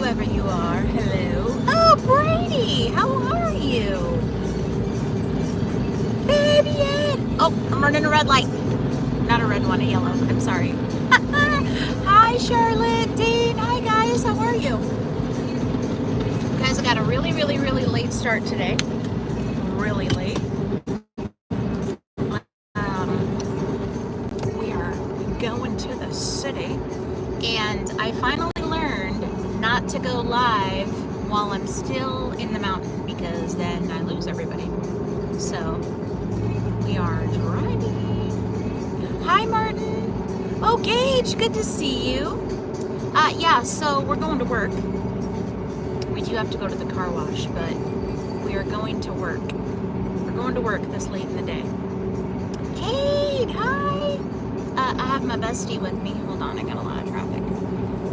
whoever you are. Hello. Oh, Brady, how are you? Fabian. Oh, I'm running a red light. Not a red one, a yellow. I'm sorry. Hi, Charlotte, Dean. Hi, guys. How are you? Guys, I got a really late start today. Really late. We are going to the city, and I finally learned not to go live while I'm still in the mountain because then I lose everybody. So we are driving. Hi, Martin. Oh, Gage, good to see you. Yeah, so we're going to work. We do have to go to the car wash, but we are going to work. We're going to work this late in the day. Kate, hi. I have my bestie with me. Hold on, I got a lot of traffic.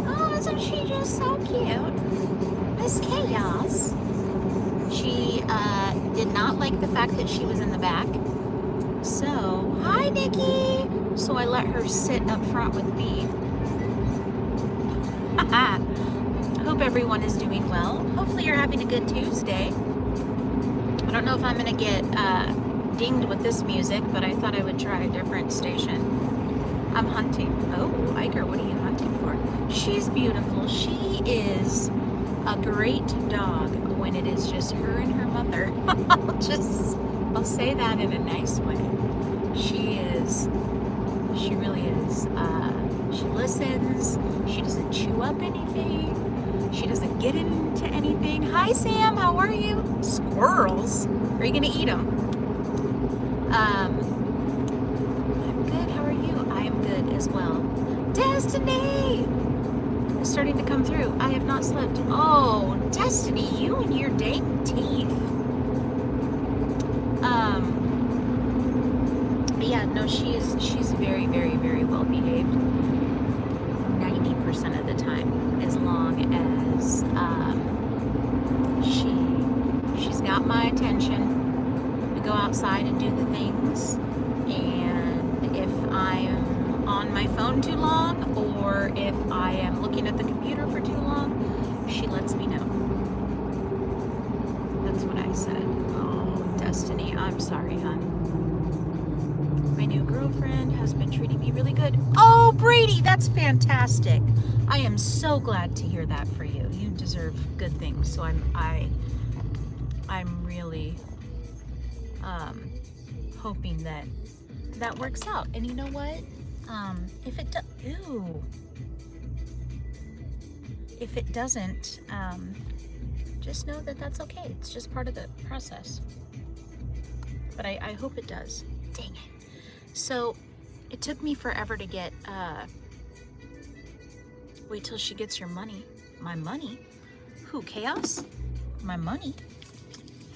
Oh, isn't she just so cute? Miss Chaos. She did not like the fact that she was in the back. So, hi, Nikki. So I let her sit up front with me. I hope everyone is doing well. Hopefully you're having a good Tuesday. I don't know if I'm going to get dinged with this music, but I thought I would try a different station. I'm hunting. Oh, Iker, what are you hunting for? She's beautiful. She is a great dog when it is just her and her mother. I'll say that in a nice way. She really is. She listens. She doesn't chew up anything. She doesn't get into anything. Hi, Sam. How are you? Squirrels? Are you going to eat them? I'm good. How are you? I am good as well. Destiny is starting to come through. I have not slept. Oh, Destiny, you and your dang teeth. But yeah, no, she's very well behaved 90% of the time, as long as she's got my attention. We go outside and do the things, and if I am on my phone too long, or if I am looking at the computer for too long, she lets me know. That's what I said. Oh, Destiny, I'm sorry, hon. My new girlfriend has been treating me really good. Oh, Brady, that's fantastic. I am so glad to hear that for you. You deserve good things. So I'm really hoping that works out. And you know what? If it if it doesn't, just know that that's okay. It's just part of the process. But I hope it does. Dang it. So it took me forever to get, wait till she gets your money. My money? Who, Chaos? My money?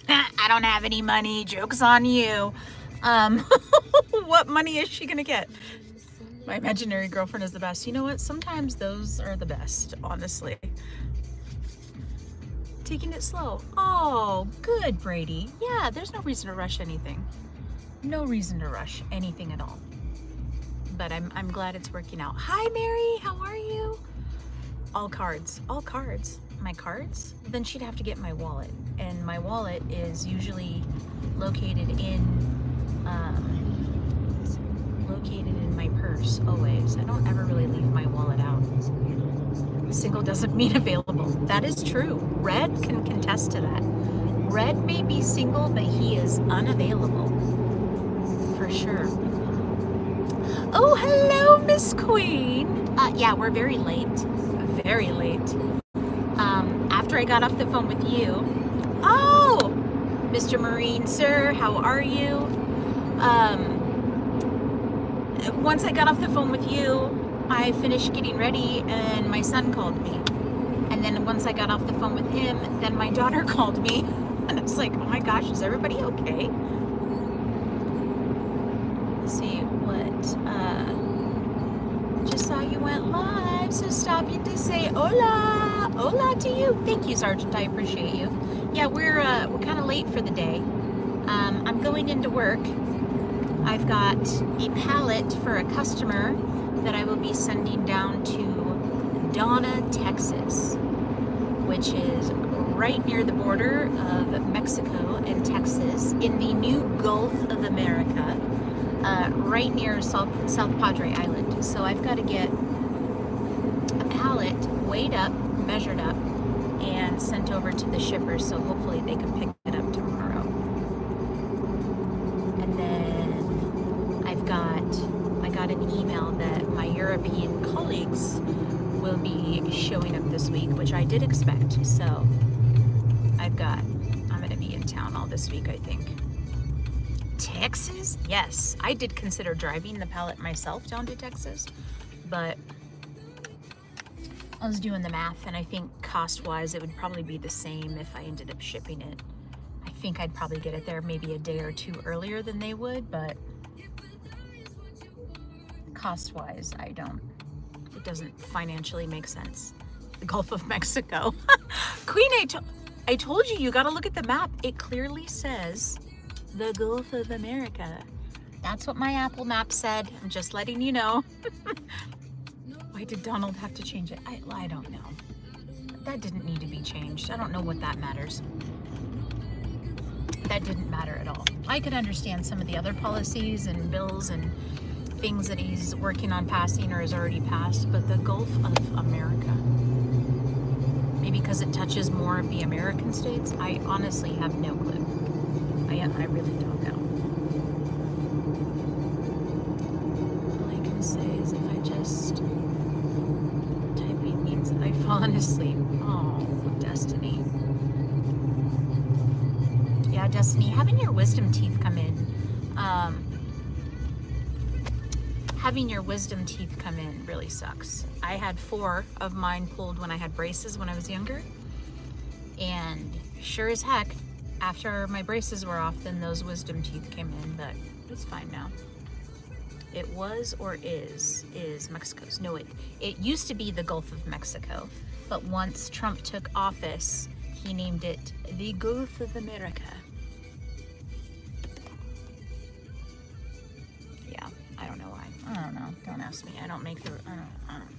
I don't have any money. Joke's on you. What money is she gonna get? My imaginary girlfriend is the best. You know what? Sometimes those are the best, honestly. Taking it slow. Oh, good, Brady. Yeah, there's no reason to rush anything. No reason to rush anything at all. But I'm glad it's working out. Hi, Mary. How are you? All cards. All cards. My cards? Then she'd have to get my wallet. And my wallet is usually located in my purse always. I don't ever really leave my wallet out. Single doesn't mean available. That is true. Red can contest to that. Red may be single, but he is unavailable. For sure. Oh, hello, Miss Queen. Yeah, we're very late. Very late. After I got off the phone with you. Oh, Mr. Marine, sir, how are you? Once I got off the phone with you, I finished getting ready and my son called me. And then once I got off the phone with him, then my daughter called me. And I was like, oh my gosh, is everybody okay? Let's see what, just saw you went live, so stopping to say hola, hola to you. Thank you, Sergeant, I appreciate you. Yeah, we're kind of late for the day. I'm going into work. I've got a pallet for a customer that I will be sending down to Donna, Texas. which is right near the border of Mexico and Texas in the new Gulf of America, right near South Padre Island. So I've got to get a pallet weighed up, measured up, and sent over to the shipper, so hopefully they can pick it up tomorrow. And then I got an email that my European colleagues will be showing up this week, which I did expect. So I'm going to be in town all this week, I think. Texas? Yes, I did consider driving the pallet myself down to Texas, but I was doing the math, and I think cost-wise it would probably be the same if I ended up shipping it. I think I'd probably get it there maybe a day or two earlier than they would, but cost-wise, it doesn't financially make sense. The Gulf of Mexico. Queen, I told you gotta look at the map. It clearly says the Gulf of America. That's what my Apple map said. I'm just letting you know. Why did Donald have to change it? I don't know. That didn't need to be changed. I don't know what that matters. That didn't matter at all. I could understand some of the other policies and bills and things that he's working on passing or has already passed, but the Gulf of America, maybe because it touches more of the American states, I honestly have no clue. I really don't know. All I can say is if I just typing means that I've fallen asleep. Oh, Destiny. Yeah, Destiny, having your wisdom teeth come in, really sucks. I had 4 of mine pulled when I had braces when I was younger, and sure as heck, after my braces were off, then those wisdom teeth came in, but it's fine now. It was or is Mexico's. No, it used to be the Gulf of Mexico, but once Trump took office, he named it the Gulf of America. I don't know why. I don't know. Don't ask me. I don't make the. I don't.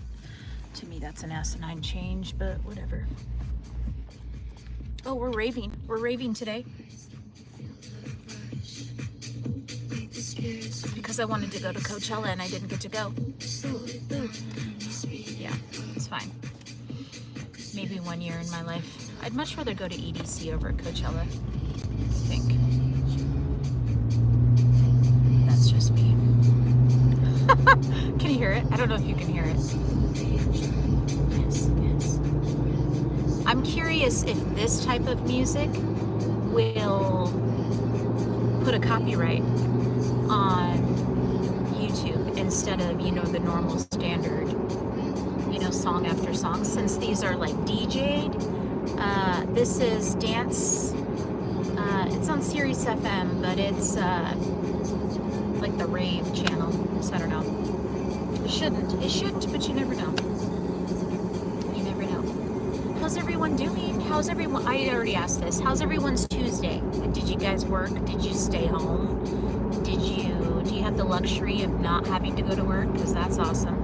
To me, that's an asinine change, but whatever. Oh, we're raving. We're raving today. Because I wanted to go to Coachella and I didn't get to go. Yeah, it's fine. Maybe one year in my life. I'd much rather go to EDC over at Coachella, I think. That's just me. Can you hear it? I don't know if you can hear it. Yes, yes. I'm curious if this type of music will put a copyright on YouTube instead of, the normal standard, song after song, since these are like DJ'd. This is dance. It's on Sirius FM, but it's like the rave channel, so I don't know. It shouldn't, but you never know. You never know. How's everyone doing? I already asked this. How's everyone's Tuesday? Did you guys work? Did you stay home? Do you have the luxury of not having to go to work? Because that's awesome.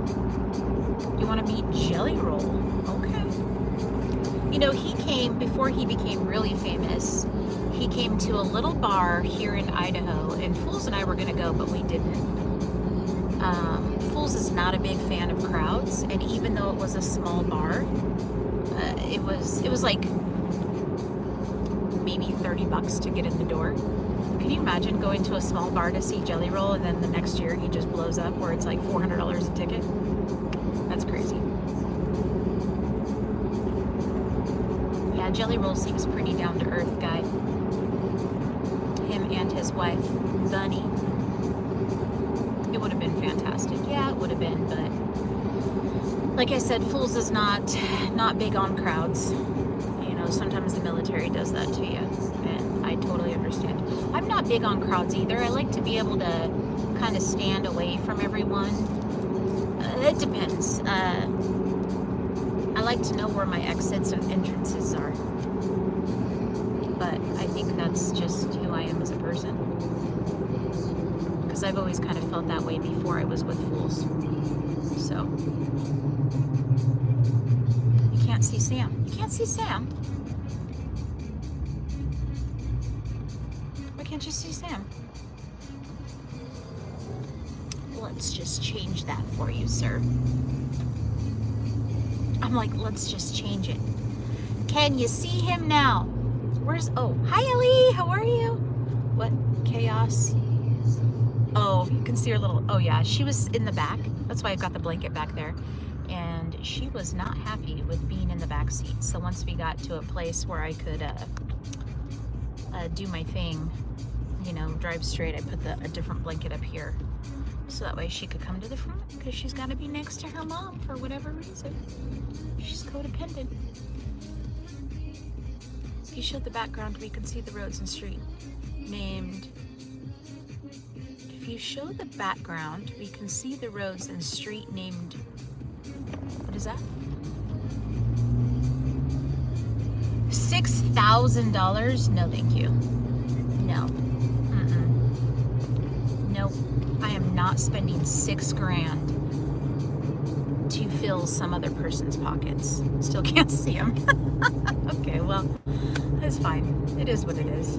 You want to meet Jelly Roll? Okay. He came, before he became really famous, he came to a little bar here in Idaho, and Fools and I were going to go, but we didn't. Fools is not a big fan of crowds, and even though it was a small bar, it was like maybe $30 to get in the door. Can you imagine going to a small bar to see Jelly Roll, and then the next year he just blows up where it's like $400 a ticket? That's crazy. Yeah, Jelly Roll seems pretty down-to-earth guy. Him and his wife, Bunny. It would have been fantastic. Yeah, it would have been, but like I said, Fools is not big on crowds. Sometimes the military does that to you, and I totally understand. I'm not big on crowds either. I like to be able to kind of stand away from everyone. It depends. I like to know where my exits and entrances are. But I think that's just who I am as a person. Because I've always kind of felt that way before I was with Fools. So, you can't see Sam. You can't see Sam? Why can't you see Sam? Let's just change that for you, sir. I'm like, let's just change it. Can you see him now? Where's, oh, hi Ellie, how are you? What, chaos? Oh, you can see her little, oh yeah, she was in the back. That's why I've got the blanket back there. And she was not happy with being in the back seat. So once we got to a place where I could do my thing, you know, drive straight, I put a different blanket up here. So that way she could come to the front, because she's got to be next to her mom for whatever reason. She's codependent. If you showed the background, we could see the roads and street named. If you show the background, we can see the roads and street named. What is that? $6,000? No, thank you. No. Nope. I am not spending $6,000 to fill some other person's pockets. Still can't see them. Okay, well, that's fine. It is what it is.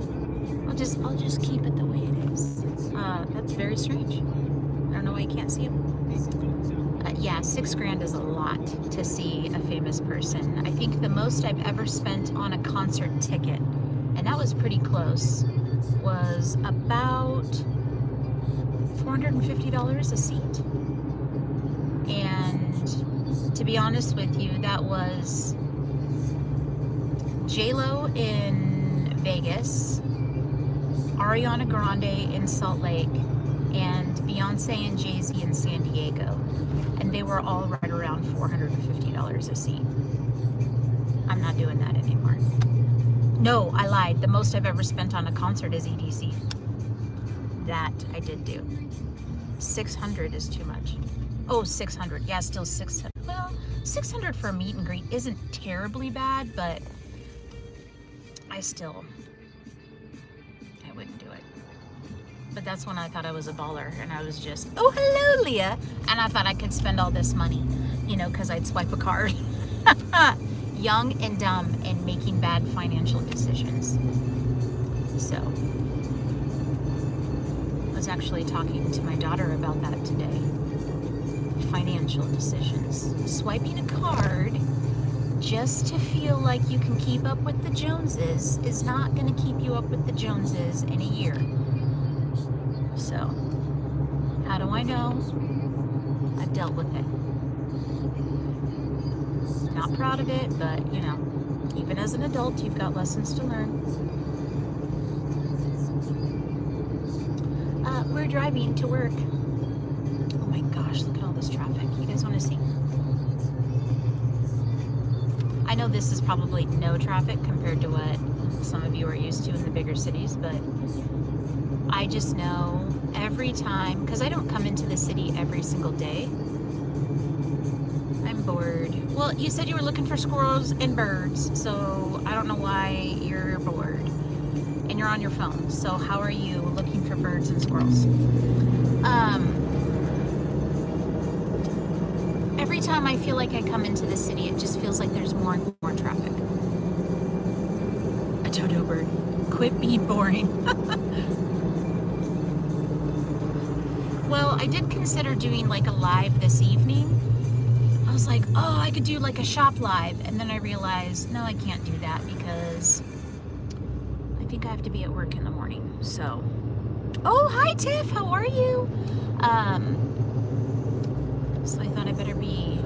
I'll just keep it the way it is. That's very strange. I don't know why you can't see them. Yeah, $6,000 is a lot to see a famous person. I think the most I've ever spent on a concert ticket, and that was pretty close, was about $450 a seat. And to be honest with you, that was J-Lo in Vegas, Ariana Grande in Salt Lake, and Beyonce and Jay-Z in San Diego. And they were all right around $450 a seat. I'm not doing that anymore. No, I lied. The most I've ever spent on a concert is EDC. That I did do. 600 is too much. Oh, 600. Yeah, still 600. Well, 600 for a meet and greet isn't terribly bad, but I wouldn't do it. But that's when I thought I was a baller, and I was just, oh, hello, Leah. And I thought I could spend all this money, you know, because I'd swipe a card. Young and dumb and making bad financial decisions. So, I was actually talking to my daughter about that today. Financial decisions. Swiping a card just to feel like you can keep up with the Joneses is not going to keep you up with the Joneses in a year. So, how do I know? I've dealt with it. Not proud of it, but, you know, even as an adult, you've got lessons to learn. We're driving to work. Oh my gosh, look at all this traffic. You guys want to see? I know this is probably no traffic compared to what some of you are used to in the bigger cities, but I just know every time, because I don't come into the city every single day. I'm bored. Well, you said you were looking for squirrels and birds, so I don't know why you're bored. And you're on your phone, so how are you looking for birds and squirrels? Every time I feel like I come into the city, it just feels like there's more and more traffic. A dodo bird. Quit being boring. Well, I did consider doing like a live this evening. I was like, oh, I could do like a shop live. And then I realized, no, I can't do that because I think I have to be at work in the morning. So, oh, hi Tiff, how are you? So I thought I better be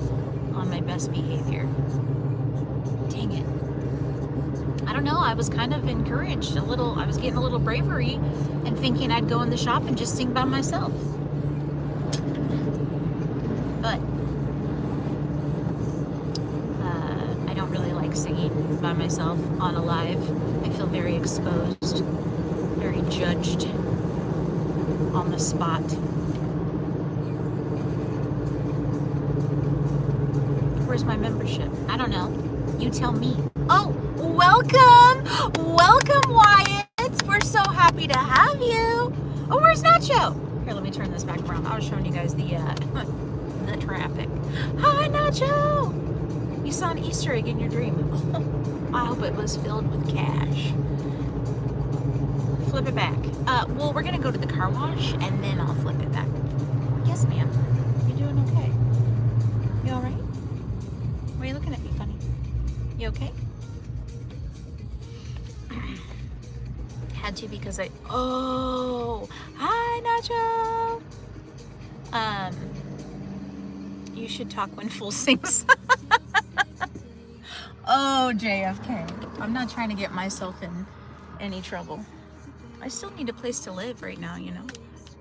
on my best behavior. Dang it. I don't know, I was kind of encouraged a little, I was getting a little bravery and thinking I'd go in the shop and just sing by myself. But I don't really like singing by myself on a live. I feel very exposed, very judged on the spot. Where's my membership? I don't know. You tell me. Oh, welcome! Welcome, Wyatt! We're so happy to have you! Oh, where's Nacho? Here, let me turn this back around. I was showing you guys the traffic. Hi, Nacho! You saw an Easter egg in your dream. I hope it was filled with cash. Flip it back. Well, we're gonna go to the car wash and then I'll flip it back. Yes, ma'am. You doing okay? You all right? Why are you looking at me funny? You okay? Had to because oh, hi, Nacho. You should talk when Fool sings. Oh, JFK. I'm not trying to get myself in any trouble. I still need a place to live right now, you know.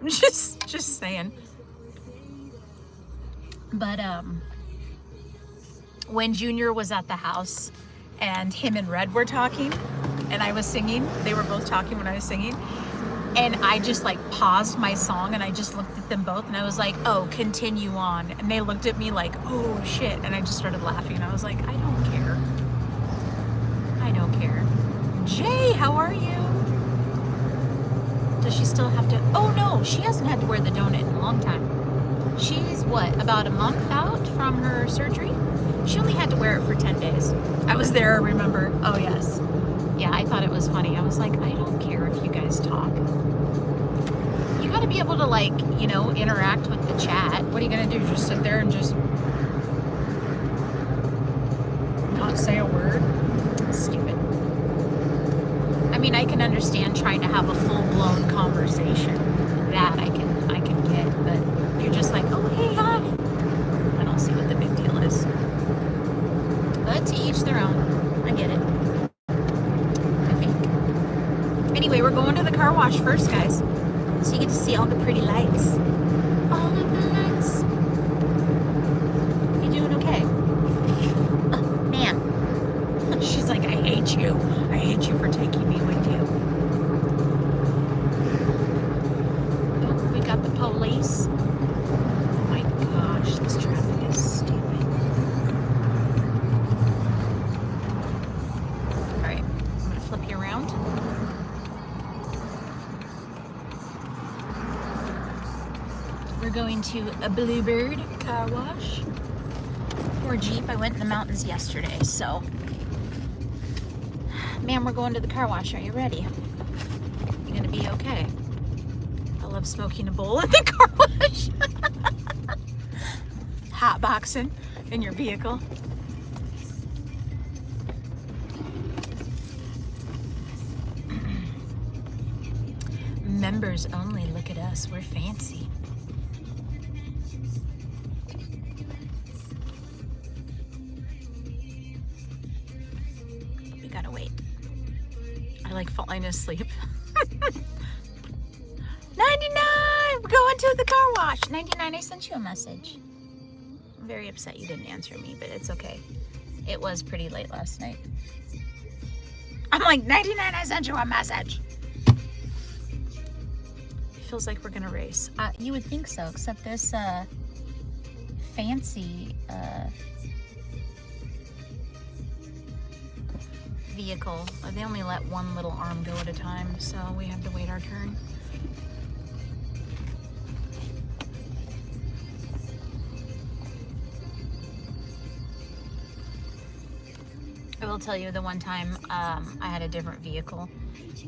Just saying. But when Junior was at the house and him and Red were talking and I was singing, they were both talking when I was singing, and I just like paused my song and I just looked at them both and I was like, oh, continue on. And they looked at me like, oh shit, and I just started laughing. I was like, I don't care. I don't care. Jay, how are you? Does she still have to? Oh no, she hasn't had to wear the donut in a long time. She's what, about a month out from her surgery? She only had to wear it for 10 days. I was there, remember? Oh yes. Yeah, I thought it was funny. I was like, I don't care if you guys talk. You gotta be able to, like, you know, interact with the chat. What are you gonna do? Just sit there and just not say a word? Stupid. I mean, I can understand trying to have a full-blown conversation. That I can get, but if you're just like, oh, hey, hi, I don't see what the big deal is. But to each their own. I get it. I think. Anyway, we're going to the car wash first, guys. So you get to see all the pretty lights. All of the lights. You doing okay? Man. She's like, I hate you. I hate you for taking me with you. Oh, we got the police. Oh my gosh, this traffic is stupid. Alright, I'm gonna flip you around. We're going to a Bluebird car wash. Or Jeep. I went in the mountains yesterday, so. Ma'am, we're going to the car wash. Are you ready? You gonna be okay? I love smoking a bowl at the car wash. Hot boxing in your vehicle. Members only. Look at us. We're fancy. We gotta wait. I like falling asleep. 99! We're going to the car wash. 99, I sent you a message. I'm very upset you didn't answer me, but it's okay. It was pretty late last night. I'm like, 99, I sent you a message. It feels like we're gonna race. You would think so, except this fancy vehicle, they only let one little arm go at a time, so we have to wait our turn. I will tell you, the one time I had a different vehicle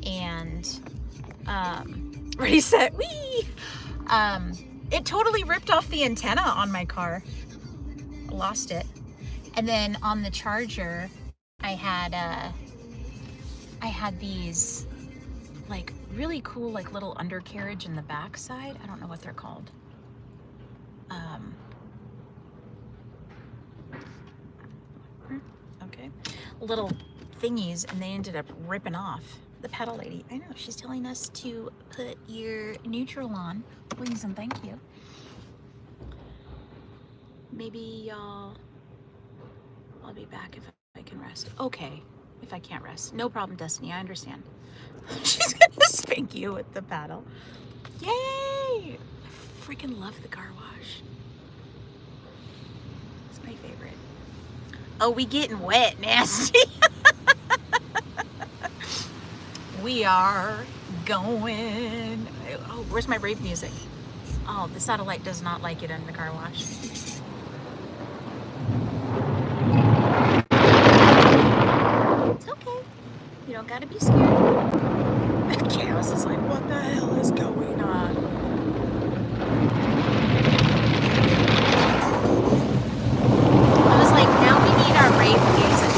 and ready, set, whee! It totally ripped off the antenna on my car. I lost it. And then on the charger, I had these like really cool like little undercarriage in the back side. I don't know what they're called. Okay, little thingies, and they ended up ripping off. The pedal lady, I know, she's telling us to put your neutral on, please and thank you. Maybe I'll be back if I can rest. Okay, if I can't rest, no problem, Destiny, I understand. She's gonna spank you with the paddle. Yay! I freaking love the car wash. It's my favorite. Oh, we getting wet, nasty. We are going. Oh, where's my rave music? Oh, the satellite does not like it in the car wash. gotta be scared. Chaos is like, what the hell is going on? I was like, now we need our rave music.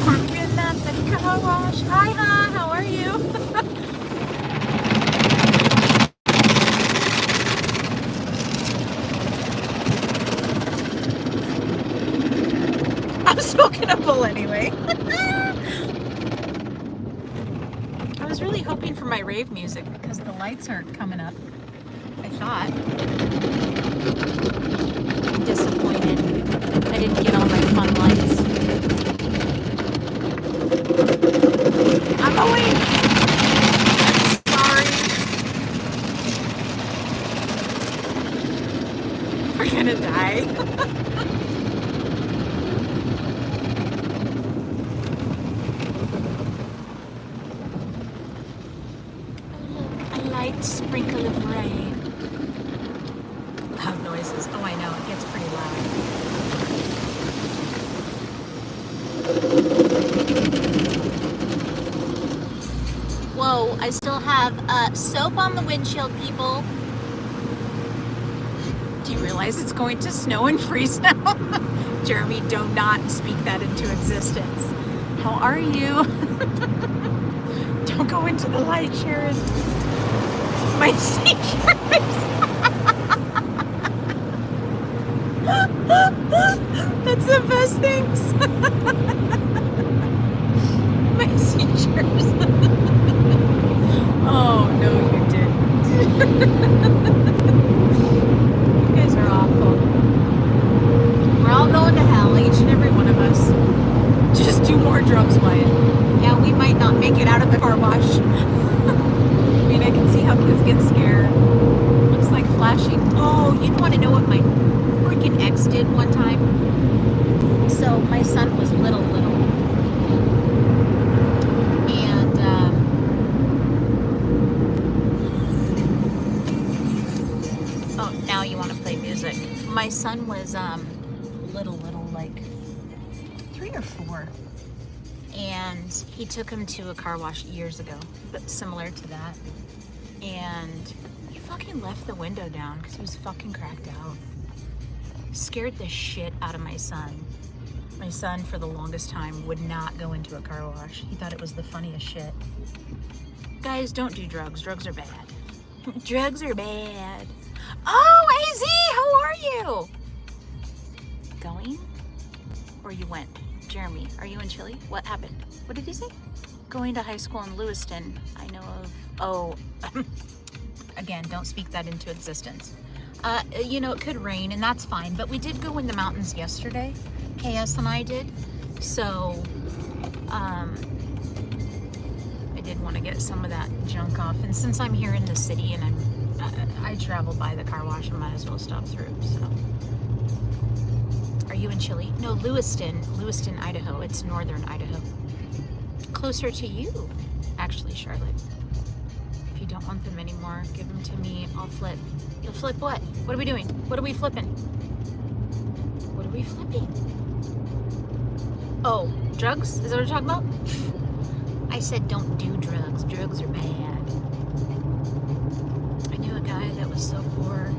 Working at the car wash. Hi, how are you? I'm smoking a bowl anyway. I was really hoping for my rave music because the lights aren't coming up. I thought. I'm disappointed. I didn't get all my fun lights. I'm awake. Sorry. We're gonna die. Sprinkle of rain. Loud noises. Oh, I know. It gets pretty loud. Whoa, I still have soap on the windshield, people. Do you realize it's going to snow and freeze now? Jeremy, do not speak that into existence. How are you? Don't go into the light, Sharon. My seizures. That's the best things. My seizures. Oh, no, you didn't. You guys are awful. We're all going to hell, each and every one of us. Just do more drugs, Wyatt. Yeah, we might not make it out of the car wash. I can see how kids get scared. Looks like flashing. Oh, you want to know what my freaking ex did one time? So my son was little. And oh, now you want to play music. My son was little, like 3 or 4. And he took him to a car wash years ago, but similar to that. And he fucking left the window down because he was fucking cracked out. Scared the shit out of my son. My son, for the longest time, would not go into a car wash. He thought it was the funniest shit. Guys, don't do drugs. Drugs are bad. Drugs are bad. Oh, AZ, how are you? Going? Or you went? Jeremy, are you in Chile? What happened? What did he say? Going to high school in Lewiston. I know of. Oh, again, don't speak that into existence. You know, it could rain, and that's fine. But we did go in the mountains yesterday. KS and I did. So, I did want to get some of that junk off. And since I'm here in the city and I travel by the car wash, I might as well stop through. So. Are you in Chile? No, Lewiston, Idaho. It's northern Idaho. Closer to you, actually, Charlotte. If you don't want them anymore, give them to me. I'll flip. You'll flip what? What are we doing? What are we flipping? What are we flipping? Oh, drugs? Is that what we're talking about? I said don't do drugs. Drugs are bad. I knew a guy that was so poor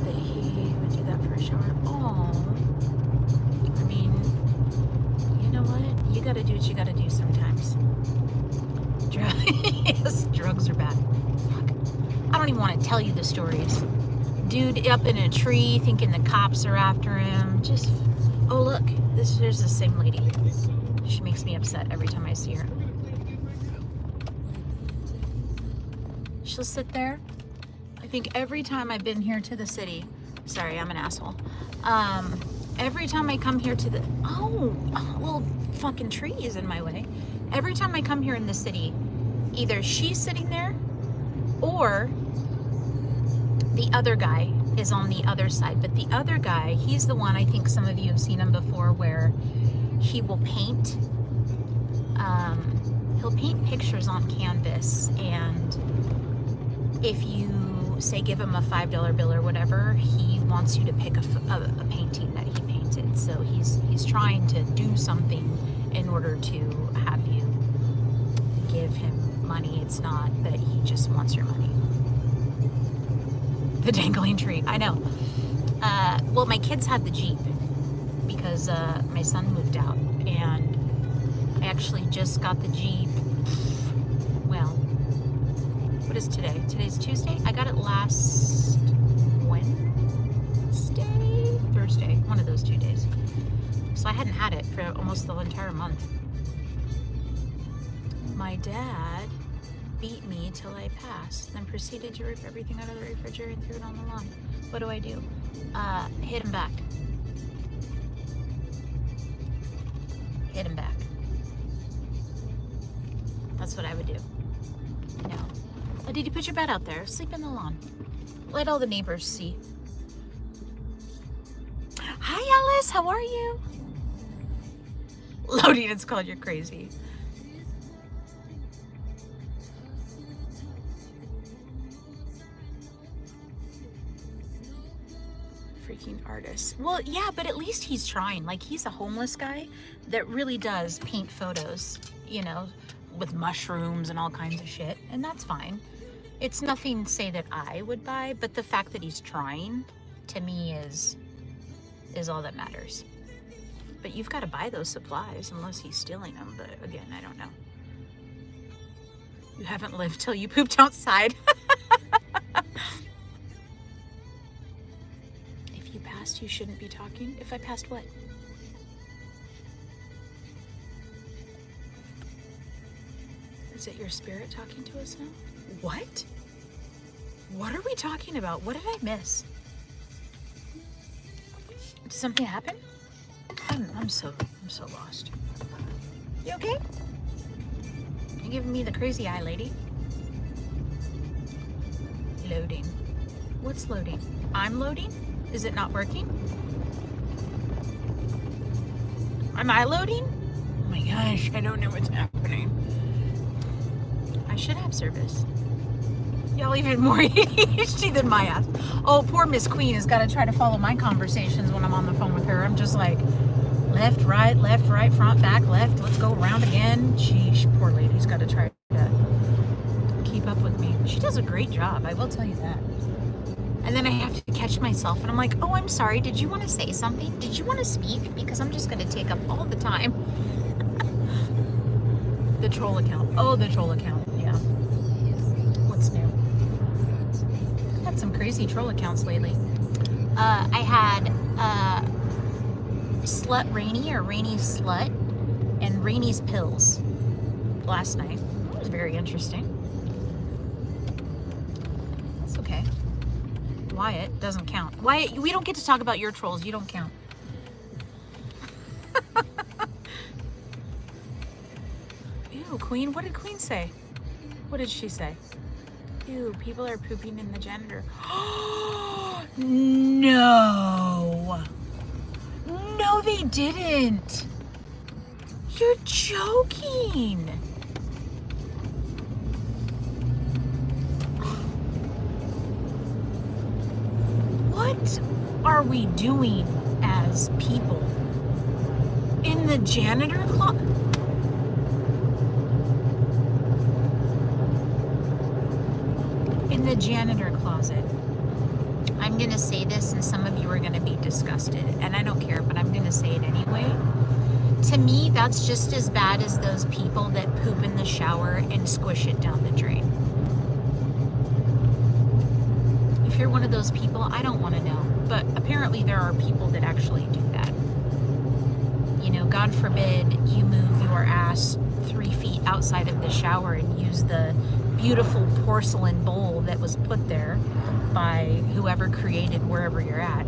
that he would do that for a shower. Oh. I mean, you know what? You gotta do what you gotta do sometimes. Yes, drugs are bad. Fuck. I don't even want to tell you the stories. Dude up in a tree thinking the cops are after him. Just, oh look, there's the same lady. She makes me upset every time I see her. She'll sit there. I think every time I've been here to the city, sorry, I'm an asshole. Every time I come here to the, well, fucking tree is in my way. Every time I come here in the city, either she's sitting there or the other guy is on the other side. But the other guy, he's the one, I think some of you have seen him before, where he will paint. He'll paint pictures on canvas, and if you you say give him a $5 bill or whatever, he wants you to pick a painting that he painted. So he's trying to do something in order to have you give him money. It's not that he just wants your money. The dangling tree. I know. Well, my kids had the Jeep because my son moved out, and I actually just got the Jeep. Well, what is today? Today's Tuesday. I got it last Wednesday, Thursday, one of those 2 days. So I hadn't had it for almost the entire month. My dad beat me till I passed, then proceeded to rip everything out of the refrigerator and threw it on the lawn. What do I do? Hit him back. Hit him back. That's what I would do. No. Oh, did you put your bed out there? Sleep in the lawn. Let all the neighbors see. Hi, Alice. How are you? Loading, it's called You're Crazy. Freaking artist. Well, yeah, but at least he's trying. Like, he's a homeless guy that really does paint photos, you know, with mushrooms and all kinds of shit, and that's fine. It's nothing, say, that I would buy, but the fact that he's trying, to me, is all that matters. But you've got to buy those supplies unless he's stealing them, but again, I don't know. You haven't lived till you pooped outside. If you passed, you shouldn't be talking. If I passed what? Is it your spirit talking to us now? What? What are we talking about? What did I miss? Did something happen? I'm so lost. You okay? You're giving me the crazy eye, lady. Loading. What's loading? I'm loading? Is it not working? Am I loading? Oh my gosh, I don't know what's happening. I should have service. Y'all even more ADHD than my ass. Oh, poor Miss Queen has got to try to follow my conversations when I'm on the phone with her. I'm just like, left, right, front, back, left. Let's go around again. Sheesh, poor lady's got to try to keep up with me. She does a great job, I will tell you that. And then I have to catch myself, and I'm like, oh, I'm sorry. Did you want to say something? Did you want to speak? Because I'm just going to take up all the time. The troll account. Oh, the troll account. Yeah. What's new? I've had some crazy troll accounts lately. I had Slut Rainy or Rainy Slut and Rainy's Pills last night. It was very interesting. That's okay. Wyatt doesn't count. Wyatt, we don't get to talk about your trolls. You don't count. Ew, Queen. What did Queen say? What did she say? Ew, people are pooping in the janitor. No. No, they didn't. You're joking. What are we doing as people? In the janitor closet? In the janitor closet. I'm gonna say this and some of you are gonna be disgusted, and I don't care, but I'm gonna say it anyway. To me, that's just as bad as those people that poop in the shower and squish it down the drain. If you're one of those people, I don't want to know, but apparently there are people that actually do that. You know, God forbid you move your ass 3 feet outside of the shower and use the beautiful porcelain bowl that was put there by whoever created wherever you're at.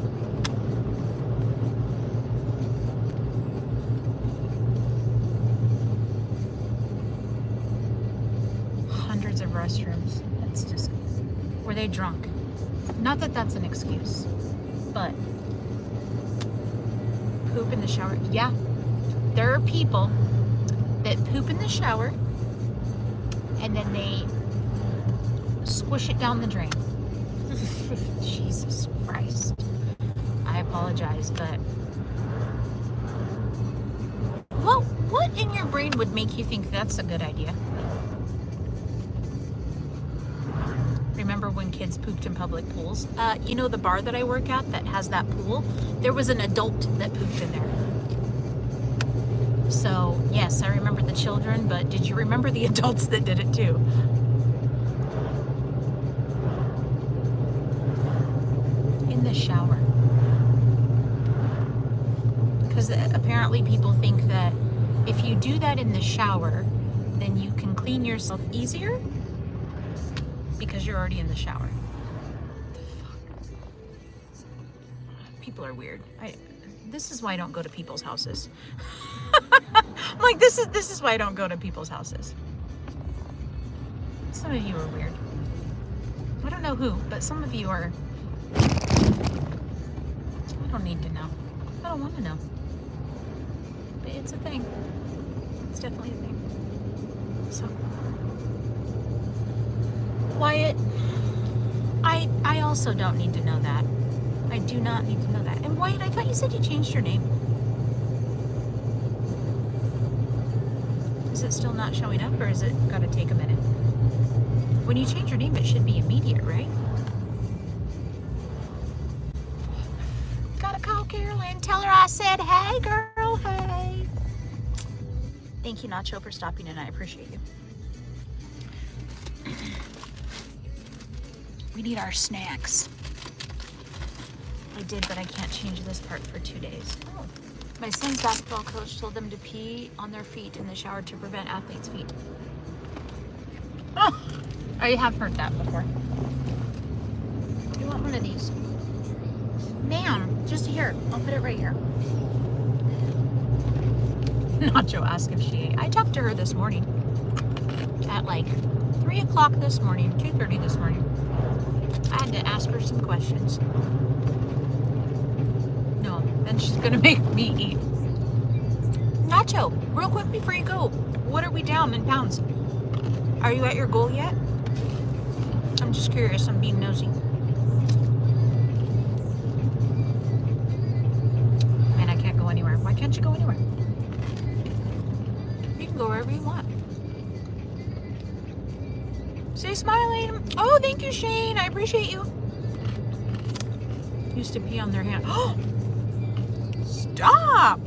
Hundreds of restrooms. That's just... Were they drunk? Not that that's an excuse, but poop in the shower. Yeah, there are people that poop in the shower and then they squish it down the drain. Jesus Christ. I apologize, but... Well, what in your brain would make you think that's a good idea? Remember when kids pooped in public pools? You know the bar that I work at that has that pool? There was an adult that pooped in there. So, yes, I remember the children, but did you remember the adults that did it too? In the shower. Because apparently people think that if you do that in the shower, then you can clean yourself easier because you're already in the shower. People are weird. This is why I don't go to people's houses. I'm like, this is why I don't go to people's houses. Some of you are weird. I don't know who, but some of you are... I don't need to know. I don't want to know. But it's a thing. It's definitely a thing. So, Wyatt, I also don't need to know that. I do not need to know that. And Wyatt, I thought you said you changed your name. Is it still not showing up, or is it got to take a minute? When you change your name, it should be immediate, right? Gotta call Carolyn. Tell her I said, hey, girl, hey. Thank you, Nacho, for stopping in. I appreciate you. We need our snacks. I did, but I can't change this part for 2 days. Oh. My son's basketball coach told them to pee on their feet in the shower to prevent athletes' feet. Oh, I have heard that before. You want one of these? Ma'am, just here. I'll put it right here. Nacho asked if she ate. I talked to her this morning at like 3 o'clock this morning, 2:30 this morning. I had to ask her some questions. No, then she's gonna make me eat. Nacho, real quick before you go, what are we down in pounds? Are you at your goal yet? I'm just curious, I'm being nosy. Man, I can't go anywhere. Why can't you go anywhere? You can go wherever you want. Stay smiling. Oh, thank you, Shane. I appreciate you. Used to pee on their hand. Oh, stop.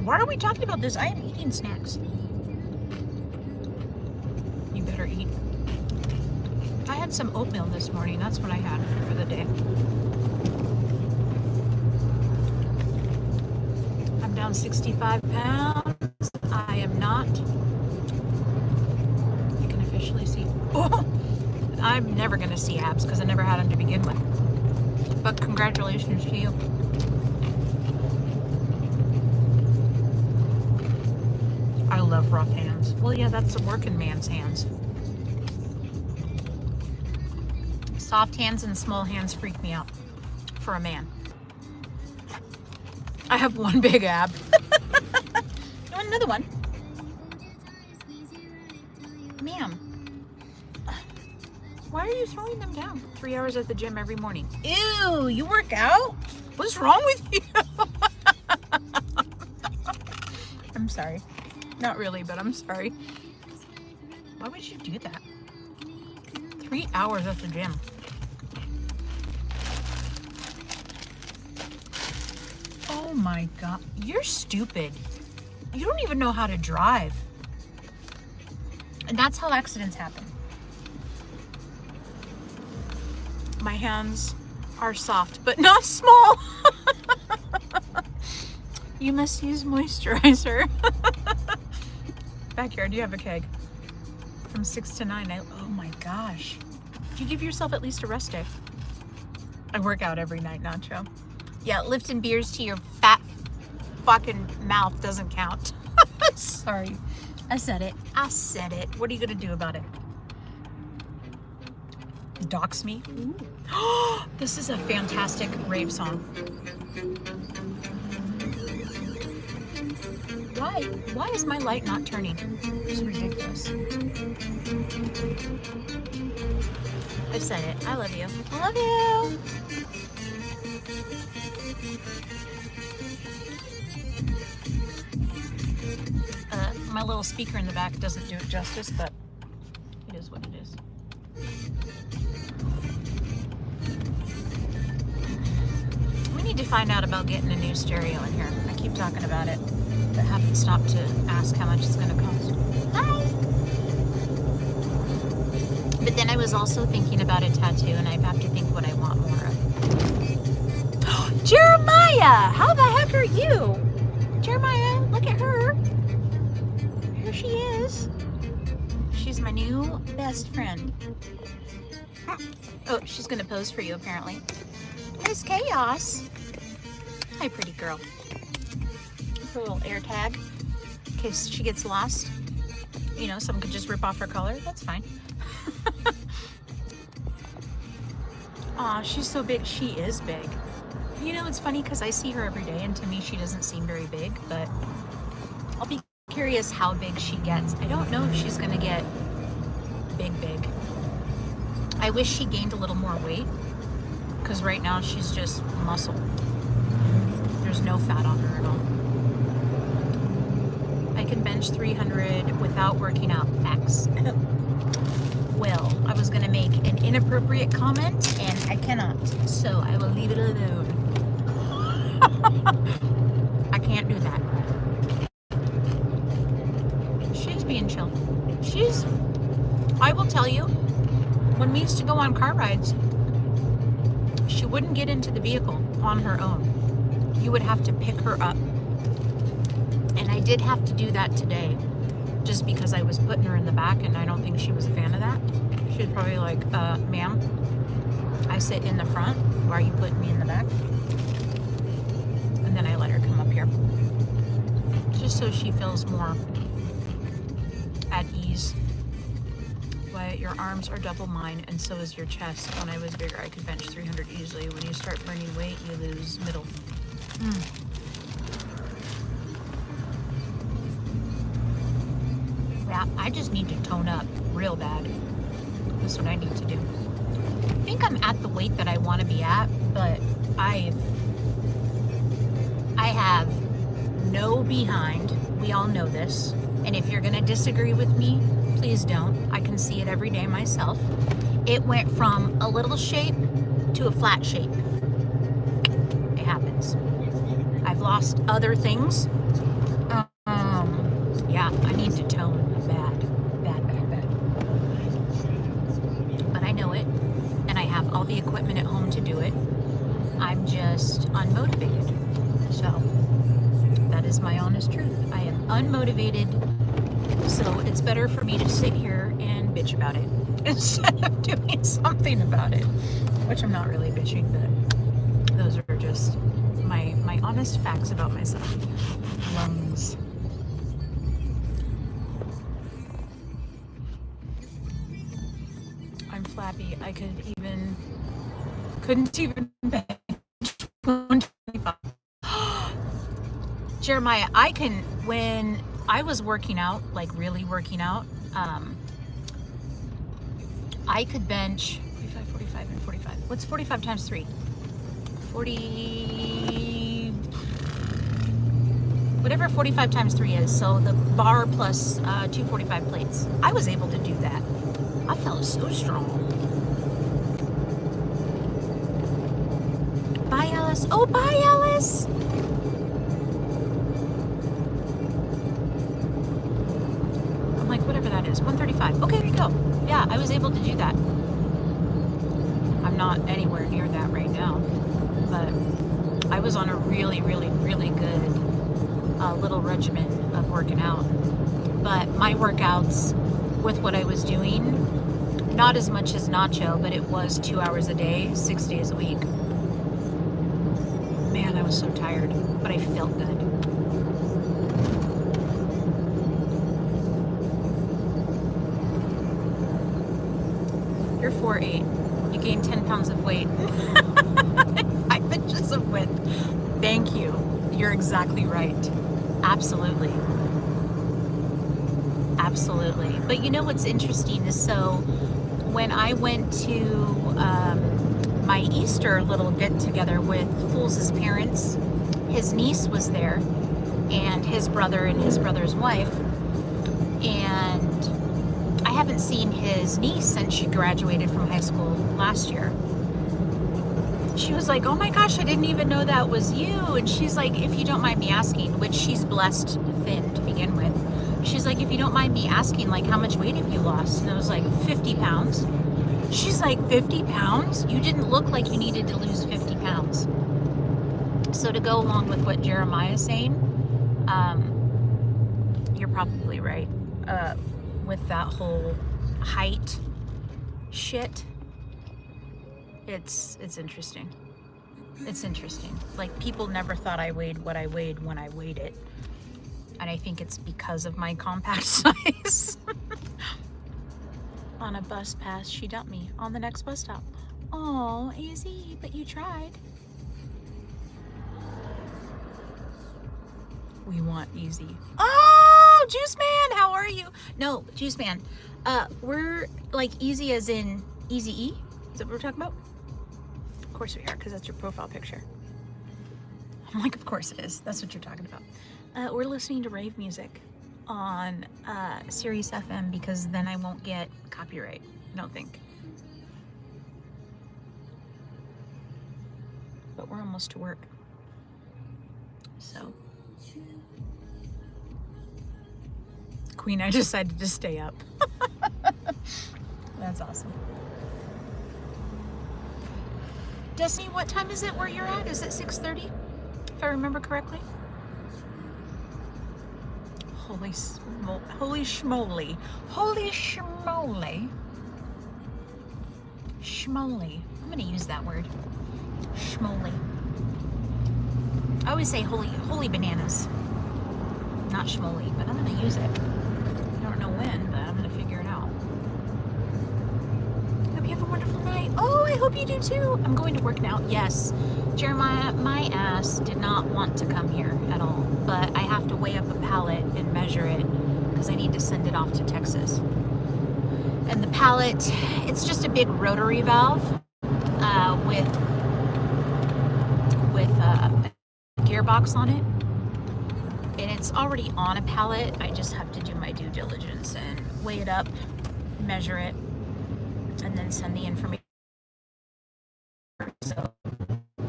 Why are we talking about this? I am eating snacks. You better eat. I had some oatmeal this morning. That's what I had for the day. I'm down 65 pounds. I am not. You can officially see. Oh, I'm never going to see abs because I never had them to begin with. But congratulations to you. I love rough hands. Well, yeah, that's a working man's hands. Soft hands and small hands freak me out for a man. I have one big ab. You want another one? Ma'am. Why are you throwing them down? 3 hours at the gym every morning. Ew, you work out? What's wrong with you? I'm sorry. Not really, but I'm sorry. Why would you do that? 3 hours at the gym. Oh my God. You're stupid. You don't even know how to drive. And that's how accidents happen. My hands are soft, but not small. You must use moisturizer. Backyard, you have a keg. From 6 to 9. Oh my gosh. You give yourself at least a rest day. I work out every night, Nacho. Yeah, lifting beers to your fat fucking mouth doesn't count. Sorry. I said it. I said it. What are you going to do about it? Dox me? Ooh. This is a fantastic rave song. Why? Why is my light not turning? It's ridiculous. I've said it. I love you. I love you. My little speaker in the back doesn't do it justice, but it is what it is. We need to find out about getting a new stereo in here. I keep talking about it, but haven't stopped to ask how much it's going to cost. Hi! But then I was also thinking about a tattoo, and I have to think what I want more of. Jeremiah! How the heck are you? Jeremiah, look at her. Here she is. She's my new best friend. Oh, she's gonna pose for you apparently. Miss Chaos. Hi, pretty girl. Her little air tag in case she gets lost. You know, someone could just rip off her collar. That's fine. Aw, she's so big. She is big. You know, it's funny because I see her every day, and to me she doesn't seem very big, but I'll be curious how big she gets. I don't know if she's gonna get big. I wish she gained a little more weight, because right now she's just muscle. There's no fat on her at all. I can bench 300 without working out. Facts. Well, I was gonna make an inappropriate comment and I cannot, so I will leave it alone. I can't do that. She's being chill. I will tell you, when we used to go on car rides, she wouldn't get into the vehicle on her own. You would have to pick her up. And I did have to do that today, just because I was putting her in the back, and I don't think she was a fan of that. She was probably like, ma'am, I sit in the front. Why are you putting me in the back? And then I let her come up here, just so she feels more at ease. Wyatt, your arms are double mine, and so is your chest. When I was bigger, I could bench 300 easily. When you start burning weight, you lose middle. Yeah, I just need to tone up real bad. That's what I need to do. I think I'm at the weight that I want to be at, but I have no behind. We all know this. And if you're going to disagree with me, please don't. I can see it every day myself. It went from a little shape to a flat shape. It happens. I've lost other things. Yeah, I need to tone bad. But I know it, and I have all the equipment at home to do it. I'm just unmotivated. So that is my honest truth. I am unmotivated, so it's better for me to sit here and bitch about it instead of doing something about it, which I'm not really bitching, but those are just my honest facts about myself. Lungs. I'm flappy. I couldn't even bench 125. Jeremiah, when I was working out, like really working out, I could bench 45, 45, and 45. What's 45 times 3? 40, whatever 45 times 3 is. So the bar plus 245 plates. I was able to do that. I felt so strong. Bye, Alice. Oh, bye, Alice. I'm like, whatever that is. 135. Okay, there you go. Yeah, I was able to do that. I'm not anywhere near that right now. But I was on a really good little regimen of working out. But my workouts with what I was doing, not as much as Nacho, but it was 2 hours a day, 6 days a week. Man, I was so tired, but I felt good. You're 4'8". You gained 10 pounds of weight. 5 inches of width. Thank you. You're exactly right. Absolutely. Absolutely. But you know what's interesting is, so when I went to my Easter little get-together with Fool's parents, his niece was there, and his brother and his brother's wife, and I haven't seen his niece since she graduated from high school last year. She was like, oh my gosh, I didn't even know that was you. And she's like, if you don't mind me asking, which she's blessed thin to begin with. She's like, if you don't mind me asking, like, how much weight have you lost? And I was like, 50 pounds. She's like, 50 pounds? You didn't look like you needed to lose 50 pounds. So to go along with what Jeremiah's saying, you're probably right. With that whole height shit. It's interesting. It's interesting. Like, people never thought I weighed what I weighed when I weighed it. And I think it's because of my compact size. On a bus pass, she dumped me on the next bus stop. Oh, easy, but you tried. We want easy. Oh, Juice Man, how are you? No, Juice Man, we're like easy as in Easy-E? Is that what we're talking about? Of course we are, because that's your profile picture. I'm like, of course it is. That's what you're talking about. We're listening to rave music on Sirius FM because then I won't get copyright, I don't think. But we're almost to work. So. Queen, I decided to stay up. That's awesome. Destiny, what time is it where you're at? Is it 6:30? If I remember correctly? Holy schmoly. Holy schmoly. Holy schmoly. Schmoly. I'm going to use that word. Schmoly. I always say holy bananas. Not schmoly, but I'm going to use it. I don't know when, but I'm going to figure it out. Hope you have a wonderful night. Oh, I hope you do too. I'm going to work now. Yes. Jeremiah, my ass did not want to come here at all, but I have to weigh up a pallet and measure it because I need to send it off to Texas. And the pallet, it's just a big rotary valve with a gearbox on it. And it's already on a pallet. I just have to do my due diligence and weigh it up, measure it, and then send the information so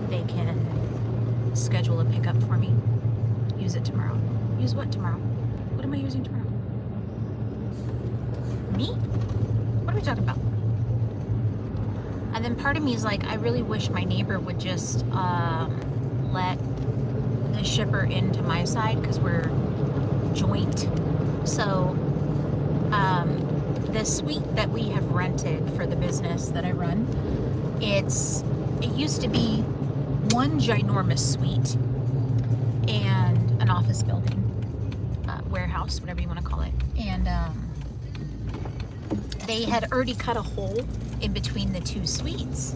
they can schedule a pickup for me. Use it tomorrow. Use what tomorrow? What am I using tomorrow? Me? What are we talking about? And then part of me is like, I really wish my neighbor would just let the shipper into my side because we're joint. So the suite that we have rented for the business that I run, it used to be one ginormous suite and an office building, warehouse, whatever you want to call it. And they had already cut a hole in between the two suites,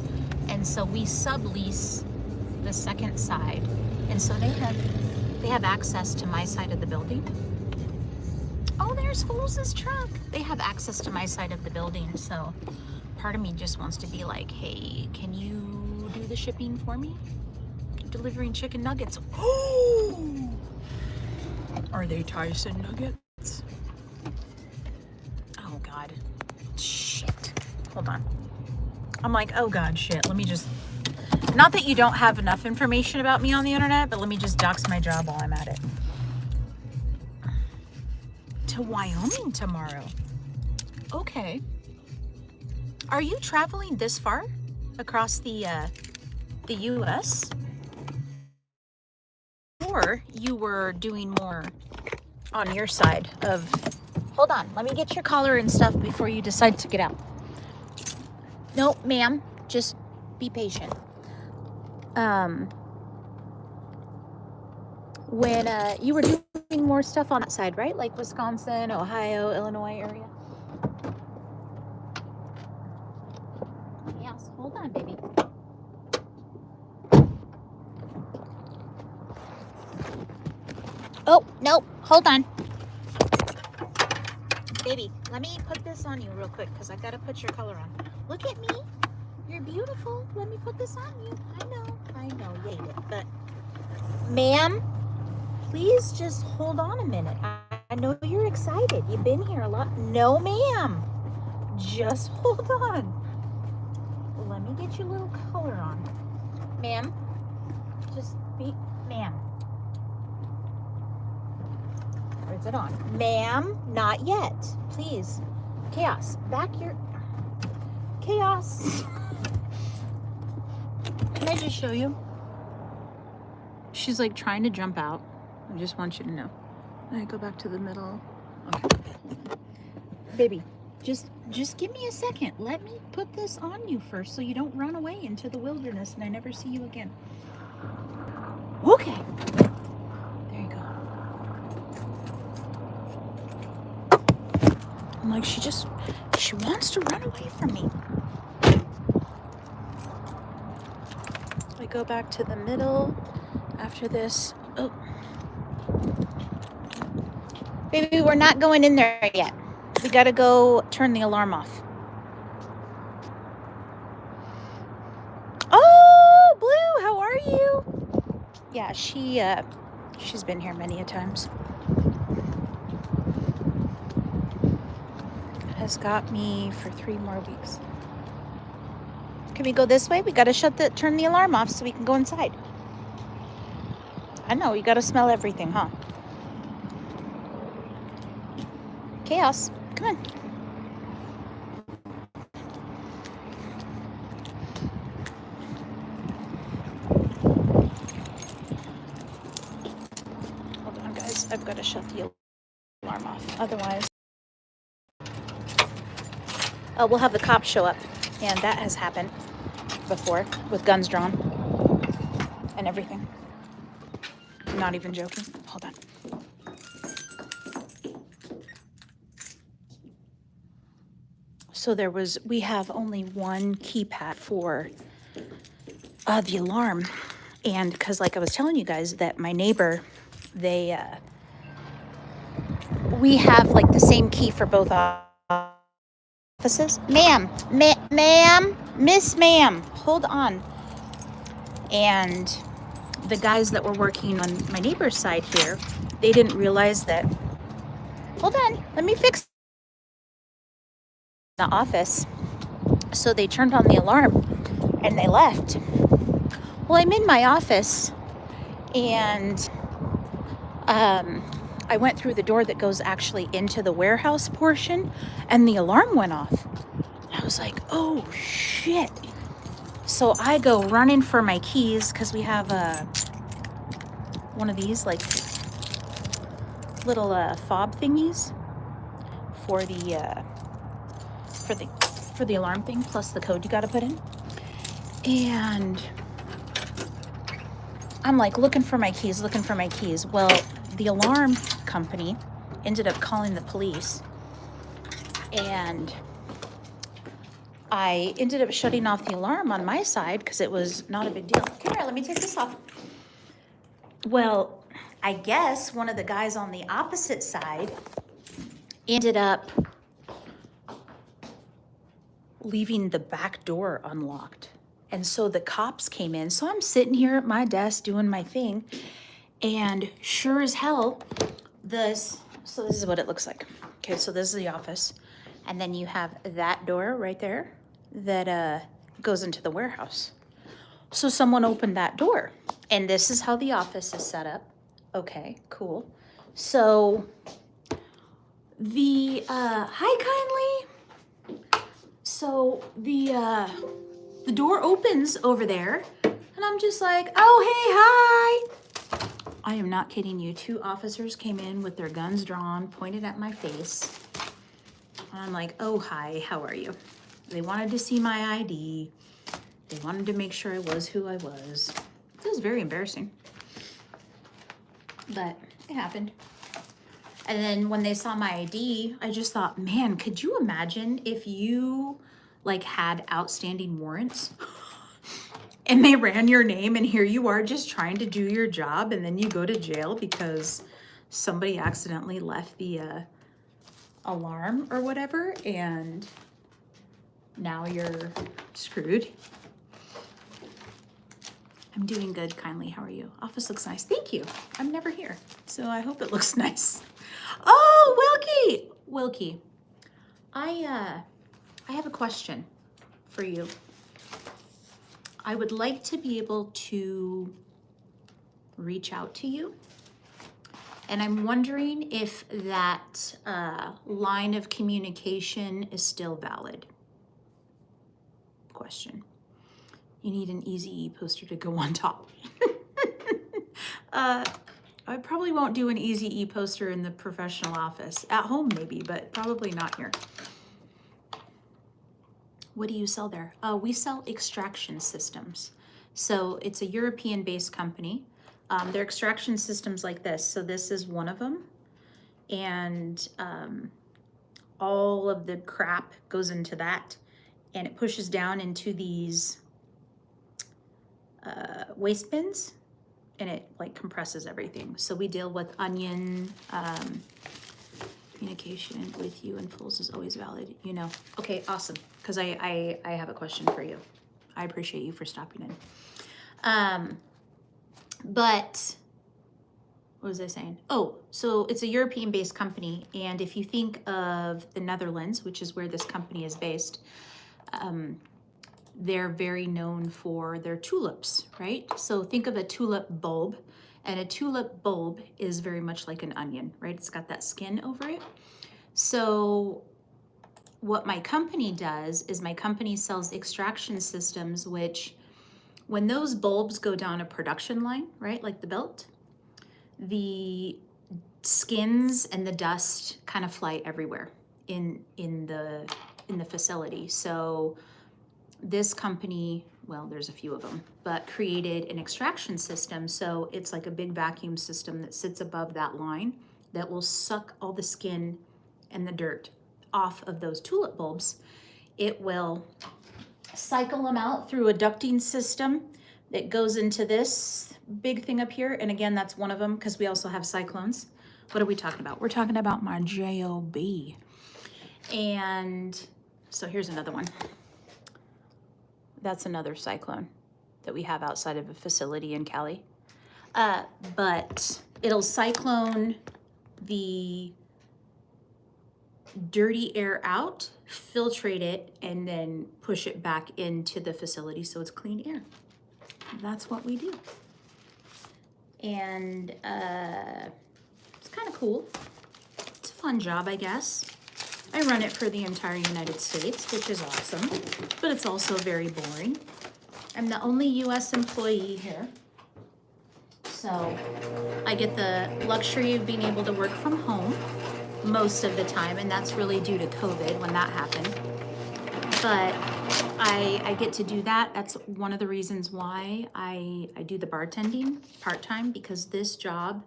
and so we sublease the second side, and so they have access to my side of the building. Oh, there's Fool's truck. They have access to my side of the building, so part of me just wants to be like, hey, can you do the shipping for me? Delivering chicken nuggets. Oh, are they Tyson nuggets? Oh God, shit. Hold on. I'm like, oh God, shit. Let me just, not that you don't have enough information about me on the internet, but let me just dox my job while I'm at it. To Wyoming tomorrow. Okay. Are you traveling this far across the U.S.? Or you were doing more on your side of... Hold on, let me get your collar and stuff before you decide to get out. No, ma'am, just be patient. When you were doing more stuff on that side, right? Like Wisconsin, Ohio, Illinois area. Yes, hold on, baby. Oh, no, hold on. Baby, let me put this on you real quick because I gotta put your color on. Look at me. You're beautiful. Let me put this on you. I know, you hate it. But, ma'am, please just hold on a minute. I know you're excited. You've been here a lot. No, ma'am. Just hold on. Let me get your little color on. Ma'am, just be, ma'am. Where's it on? Ma'am, not yet. Please. Chaos, back your... Chaos. Can I just show you? She's like trying to jump out. I just want you to know. I go back to the middle. Okay. Baby, just give me a second. Let me put this on you first so you don't run away into the wilderness and I never see you again. Okay. There you go. I'm like, she wants to run away from me. I go back to the middle after this. Oh. Baby, we're not going in there yet. We gotta go turn the alarm off. Oh, Blue, how are you? Yeah, she's been here many a times. Has got me for 3 more weeks. Can we go this way? We gotta turn the alarm off so we can go inside. I know, you gotta smell everything, huh? Chaos, come on. Hold on, guys. I've got to shut the alarm off. Otherwise, we'll have the cops show up. And that has happened before with guns drawn and everything. I'm not even joking. Hold on. So we have only one keypad for the alarm. And because like I was telling you guys that my neighbor, we have like the same key for both offices. Ma'am, Miss Ma'am, hold on. And the guys that were working on my neighbor's side here, they didn't realize that, hold on, let me fix the office. So they turned on the alarm and they left. Well, I'm in my office and I went through the door that goes actually into the warehouse portion and the alarm went off. I was like, oh shit. So I go running for my keys because we have one of these like little fob thingies for the alarm thing, plus the code you got to put in. And I'm like looking for my keys. Well, the alarm company ended up calling the police, and I ended up shutting off the alarm on my side because it was not a big deal. Come here, let me take this off. Well, I guess one of the guys on the opposite side ended up leaving the back door unlocked. And so the cops came in. So I'm sitting here at my desk doing my thing. And sure as hell, this is what it looks like. Okay, so this is the office. And then you have that door right there that goes into the warehouse. So someone opened that door. And this is how the office is set up. Okay, cool. So hi kindly. So the door opens over there and I'm just like, oh, hey, hi. I am not kidding you. 2 officers came in with their guns drawn, pointed at my face. And I'm like, oh, hi, how are you? They wanted to see my ID. They wanted to make sure I was who I was. It was very embarrassing, but it happened. And then when they saw my ID, I just thought, man, could you imagine if you like had outstanding warrants and they ran your name and here you are just trying to do your job and then you go to jail because somebody accidentally left the alarm or whatever, and now you're screwed. I'm doing good, kindly. How are you? Office looks nice. Thank you. I'm never here, so I hope it looks nice. Oh, Wilkie, I have a question for you. I would like to be able to reach out to you, and I'm wondering if that line of communication is still valid. Question. You need an easy poster to go on top. I probably won't do an easy e-poster in the professional office. At home maybe, but probably not here. What do you sell there? We sell extraction systems. So it's a European-based company. Their extraction systems like this. So this is one of them. And all of the crap goes into that. And it pushes down into these waste bins, and it like compresses everything. So we deal with onion, communication with you and fools is always valid, you know. Okay, awesome, because I have a question for you. I appreciate you for stopping in. But what was I saying? Oh, so it's a European-based company, and if you think of the Netherlands, which is where this company is based, they're very known for their tulips, right? So think of a tulip bulb, and a tulip bulb is very much like an onion, right? It's got that skin over it. So what my company does is my company sells extraction systems, which when those bulbs go down a production line, right, like the belt, the skins and the dust kind of fly everywhere in the facility. So this company, well, there's a few of them, but created an extraction system. So it's like a big vacuum system that sits above that line that will suck all the skin and the dirt off of those tulip bulbs. It will cycle them out through a ducting system that goes into this big thing up here. And again, that's one of them because we also have cyclones. What are we talking about? We're talking about my JOB. And so here's another one. That's another cyclone that we have outside of a facility in Cali. But it'll cyclone the dirty air out, filtrate it, and then push it back into the facility so it's clean air. That's what we do. And it's kind of cool. It's a fun job, I guess. I run it for the entire United States, which is awesome, but it's also very boring. I'm the only US employee here, so I get the luxury of being able to work from home most of the time, and that's really due to COVID when that happened. But I get to do that. That's one of the reasons why I do the bartending part-time, because this job,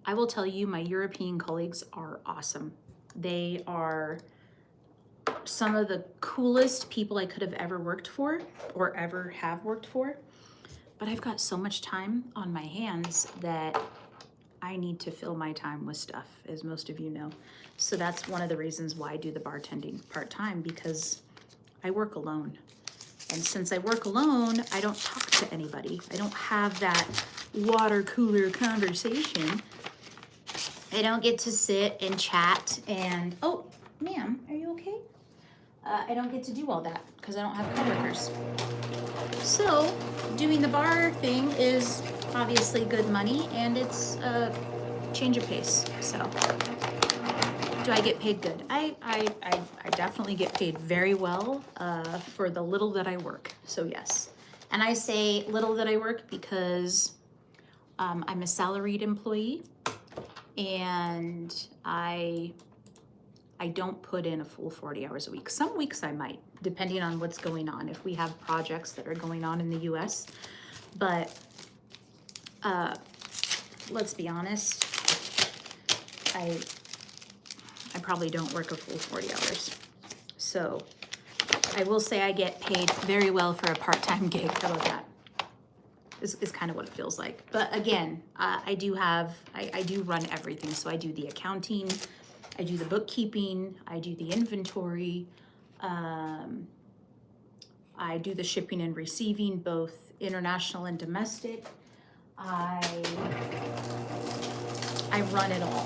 I will tell you, my European colleagues are awesome. They are some of the coolest people I could have ever worked for or ever have worked for. But I've got so much time on my hands that I need to fill my time with stuff, as most of you know. So that's one of the reasons why I do the bartending part-time, because I work alone. And since I work alone, I don't talk to anybody. I don't have that water cooler conversation. I don't get to sit and chat and, oh, ma'am, are you okay? I don't get to do all that because I don't have coworkers. So doing the bar thing is obviously good money, and it's a change of pace. So do I get paid good? I definitely get paid very well for the little that I work. So yes. And I say little that I work because I'm a salaried employee, and I don't put in a full 40 hours a week. Some weeks I might, depending on what's going on, if we have projects that are going on in the US. But let's be honest, I probably don't work a full 40 hours. So I will say I get paid very well for a part-time gig. How about that? is kind of what it feels like. But again, I do run everything. So I do the accounting, I do the bookkeeping, I do the inventory, I do the shipping and receiving, both international and domestic. I run it all.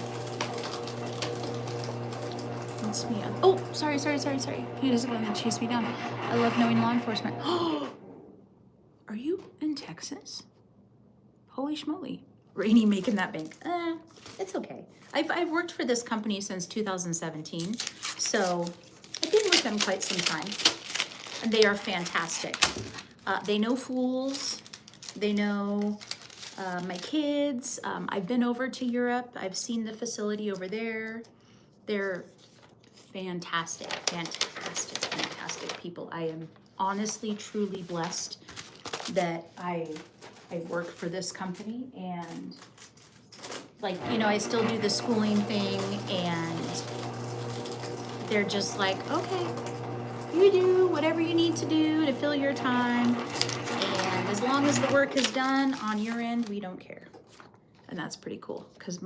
It's me. Oh, sorry. He doesn't want to chase me down. I love knowing law enforcement. Are you in Texas? Holy schmoly. Rainy making that bank. It's okay. I've worked for this company since 2017, so I've been with them quite some time. And they are fantastic. They know fools. They know my kids. I've been over to Europe. I've seen the facility over there. They're fantastic people. I am honestly, truly blessed that I work for this company, and like, you know, I still do the schooling thing, and they're just like, okay, you do whatever you need to do to fill your time, and as long as the work is done on your end, we don't care. And that's pretty cool, because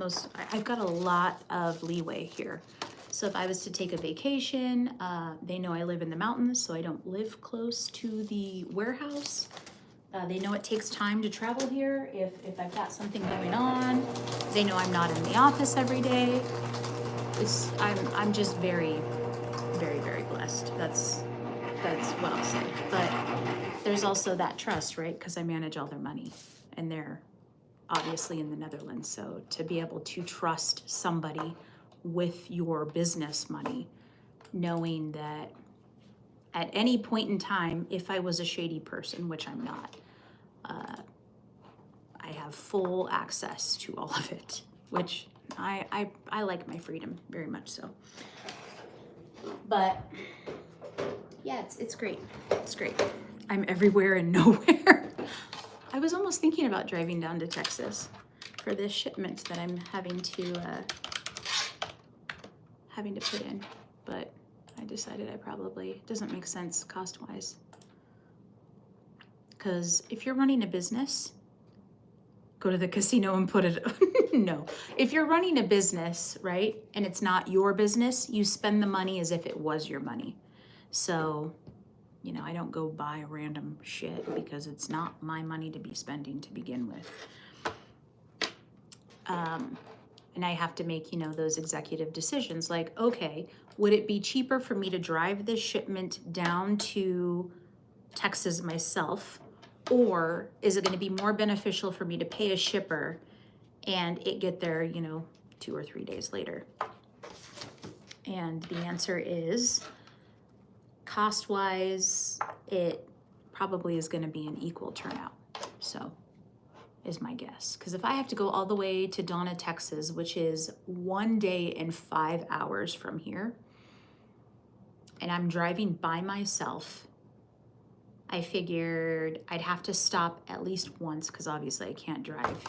I've got a lot of leeway here. So if I was to take a vacation, they know I live in the mountains, so I don't live close to the warehouse. They know it takes time to travel here if I've got something going on. They know I'm not in the office every day. I'm just very, very, very blessed. That's what I'll say. But there's also that trust, right? Because I manage all their money, and they're obviously in the Netherlands. So to be able to trust somebody with your business money, knowing that at any point in time, if I was a shady person, which I'm not, I have full access to all of it, which I like my freedom very much so. But yeah, it's great. It's great. I'm everywhere and nowhere. I was almost thinking about driving down to Texas for this shipment that I'm having to put in, but I decided it doesn't make sense cost-wise. Because if you're running a business, go to the casino and put it, no. If you're running a business, right, and it's not your business, you spend the money as if it was your money. So, you know, I don't go buy random shit because it's not my money to be spending to begin with. And I have to make, you know, those executive decisions like, okay, would it be cheaper for me to drive this shipment down to Texas myself? Or is it going to be more beneficial for me to pay a shipper and it get there, you know, 2 or 3 days later? And the answer is, cost-wise, it probably is going to be an equal turnout. So is my guess. Because if I have to go all the way to Donna, Texas, which is 1 day and 5 hours from here, and I'm driving by myself, I figured I'd have to stop at least once, because obviously I can't drive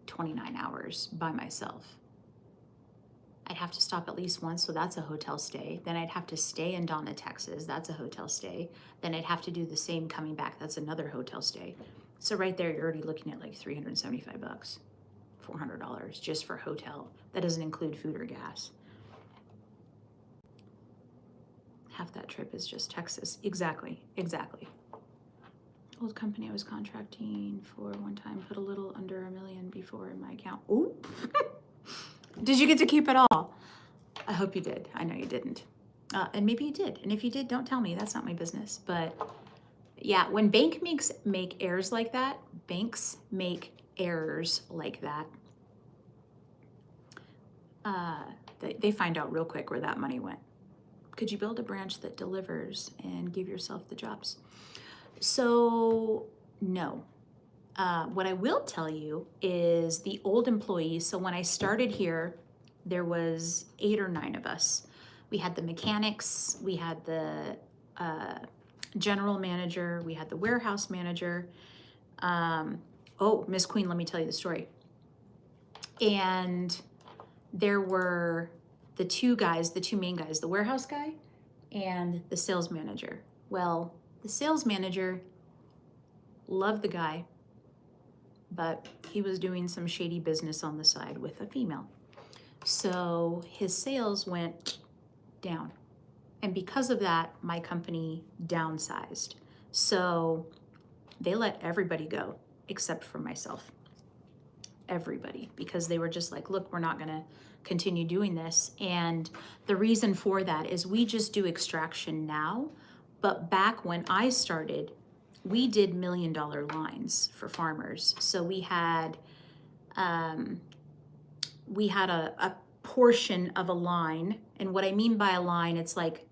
29 hours by myself. I'd have to stop at least once, so that's a hotel stay. Then I'd have to stay in Donna, Texas. That's a hotel stay. Then I'd have to do the same coming back. That's another hotel stay. So right there, you're already looking at like $375, $400 just for hotel. That doesn't include food or gas. Half that trip is just Texas. Exactly. Old company I was contracting for one time put a little under $1 million before in my account. Ooh. Did you get to keep it all? I hope you did. I know you didn't. And maybe you did. And if you did, don't tell me. That's not my business. But yeah, when banks make errors like that, they find out real quick where that money went. Could you build a branch that delivers and give yourself the jobs? So no. What I will tell you is the old employees. So when I started here, there was 8 or 9 of us. We had the mechanics, we had the general manager, we had the warehouse manager. Oh, Miss Queen, let me tell you the story. And there were the two main guys, the warehouse guy and the sales manager. Well, the sales manager loved the guy, but he was doing some shady business on the side with a female. So his sales went down. And because of that, my company downsized. So they let everybody go except for myself. Everybody, because they were just like, look, we're not going to continue doing this. And the reason for that is we just do extraction now. But back when I started, we did $1 million lines for farmers. So we had a portion of a line. And what I mean by a line, it's like,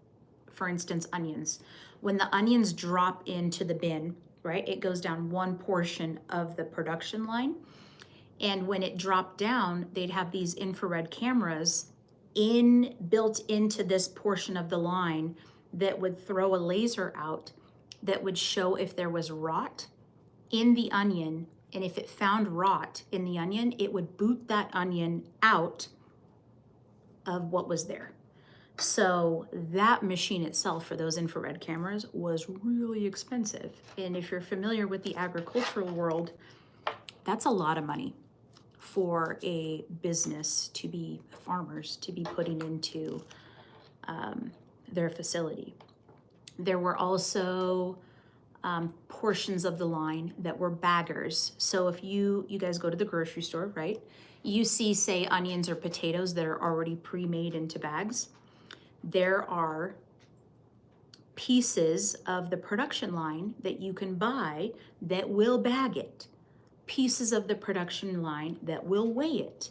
for instance, onions. When the onions drop into the bin, right, it goes down one portion of the production line. And when it dropped down, they'd have these infrared cameras built into this portion of the line that would throw a laser out that would show if there was rot in the onion. And if it found rot in the onion, it would boot that onion out of what was there. So that machine itself for those infrared cameras was really expensive. And if you're familiar with the agricultural world, that's a lot of money for a business to be, farmers to be putting into their facility. There were also portions of the line that were baggers. So if you guys go to the grocery store, right? You see, say, onions or potatoes that are already pre-made into bags. There are pieces of the production line that you can buy that will bag it. Pieces of the production line that will weigh it.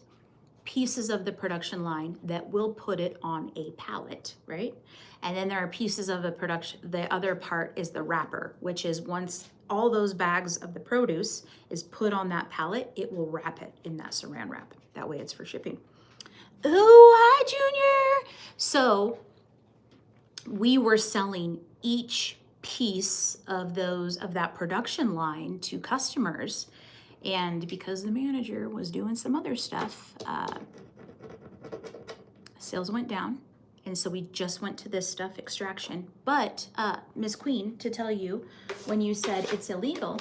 Pieces of the production line that will put it on a pallet, right? And then there are pieces of the production, the other part is the wrapper, which is once all those bags of the produce is put on that pallet, it will wrap it in that saran wrap. That way it's for shipping. Oh, hi, Junior. So we were selling each piece of that production line to customers. And because the manager was doing some other stuff, sales went down. And so we just went to this stuff, extraction. But Ms. Queen, to tell you, when you said it's illegal,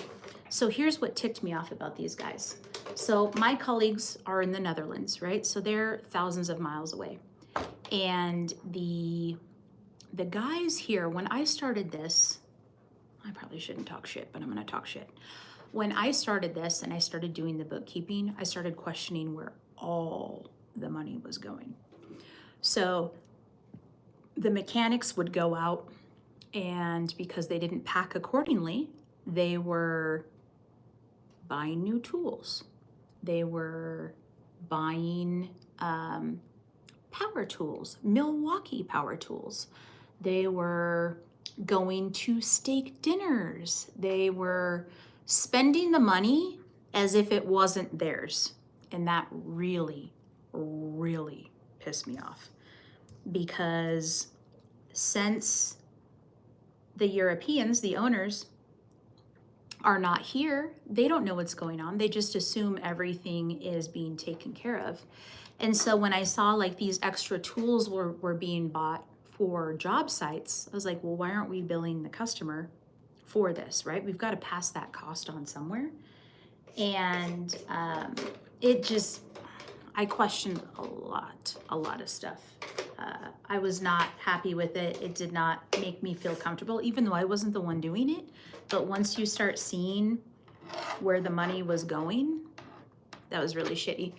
so here's what ticked me off about these guys. So my colleagues are in the Netherlands, right? So they're thousands of miles away. And the guys here, when I started this, I probably shouldn't talk shit, but I'm gonna talk shit. When I started this and I started doing the bookkeeping, I started questioning where all the money was going. So the mechanics would go out, and because they didn't pack accordingly, they were buying new tools. They were buying power tools, Milwaukee power tools. They were going to steak dinners. They were spending the money as if it wasn't theirs. And that really, really pissed me off. Because since the Europeans, the owners, are not here, they don't know what's going on. They just assume everything is being taken care of. And so when I saw like these extra tools were being bought for job sites, I was like, well, why aren't we billing the customer for this, right? We've got to pass that cost on somewhere. And I questioned a lot of stuff. I was not happy with it. It did not make me feel comfortable, even though I wasn't the one doing it. But once you start seeing where the money was going, that was really shitty.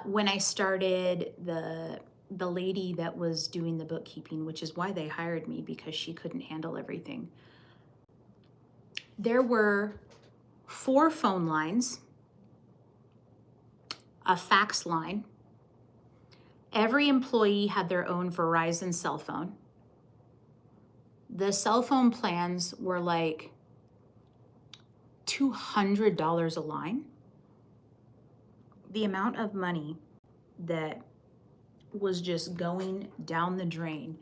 When I started, the lady that was doing the bookkeeping, which is why they hired me, because she couldn't handle everything. There were 4 phone lines, a fax line. Every employee had their own Verizon cell phone. The cell phone plans were like $200 a line. The amount of money that was just going down the drain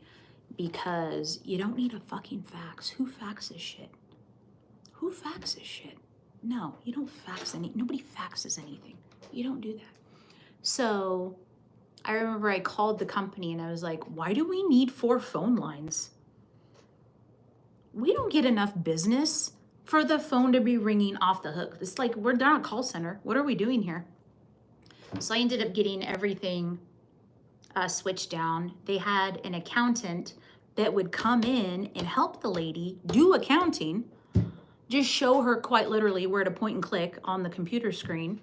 because you don't need a fucking fax. Who faxes shit? Who faxes shit? No, you don't fax nobody faxes anything. You don't do that. So I remember I called the company and I was like, why do we need 4 phone lines? We don't get enough business for the phone to be ringing off the hook. It's like, we're not a call center. What are we doing here? So I ended up getting everything switched down. They had an accountant that would come in and help the lady do accounting, just show her quite literally where to point and click on the computer screen.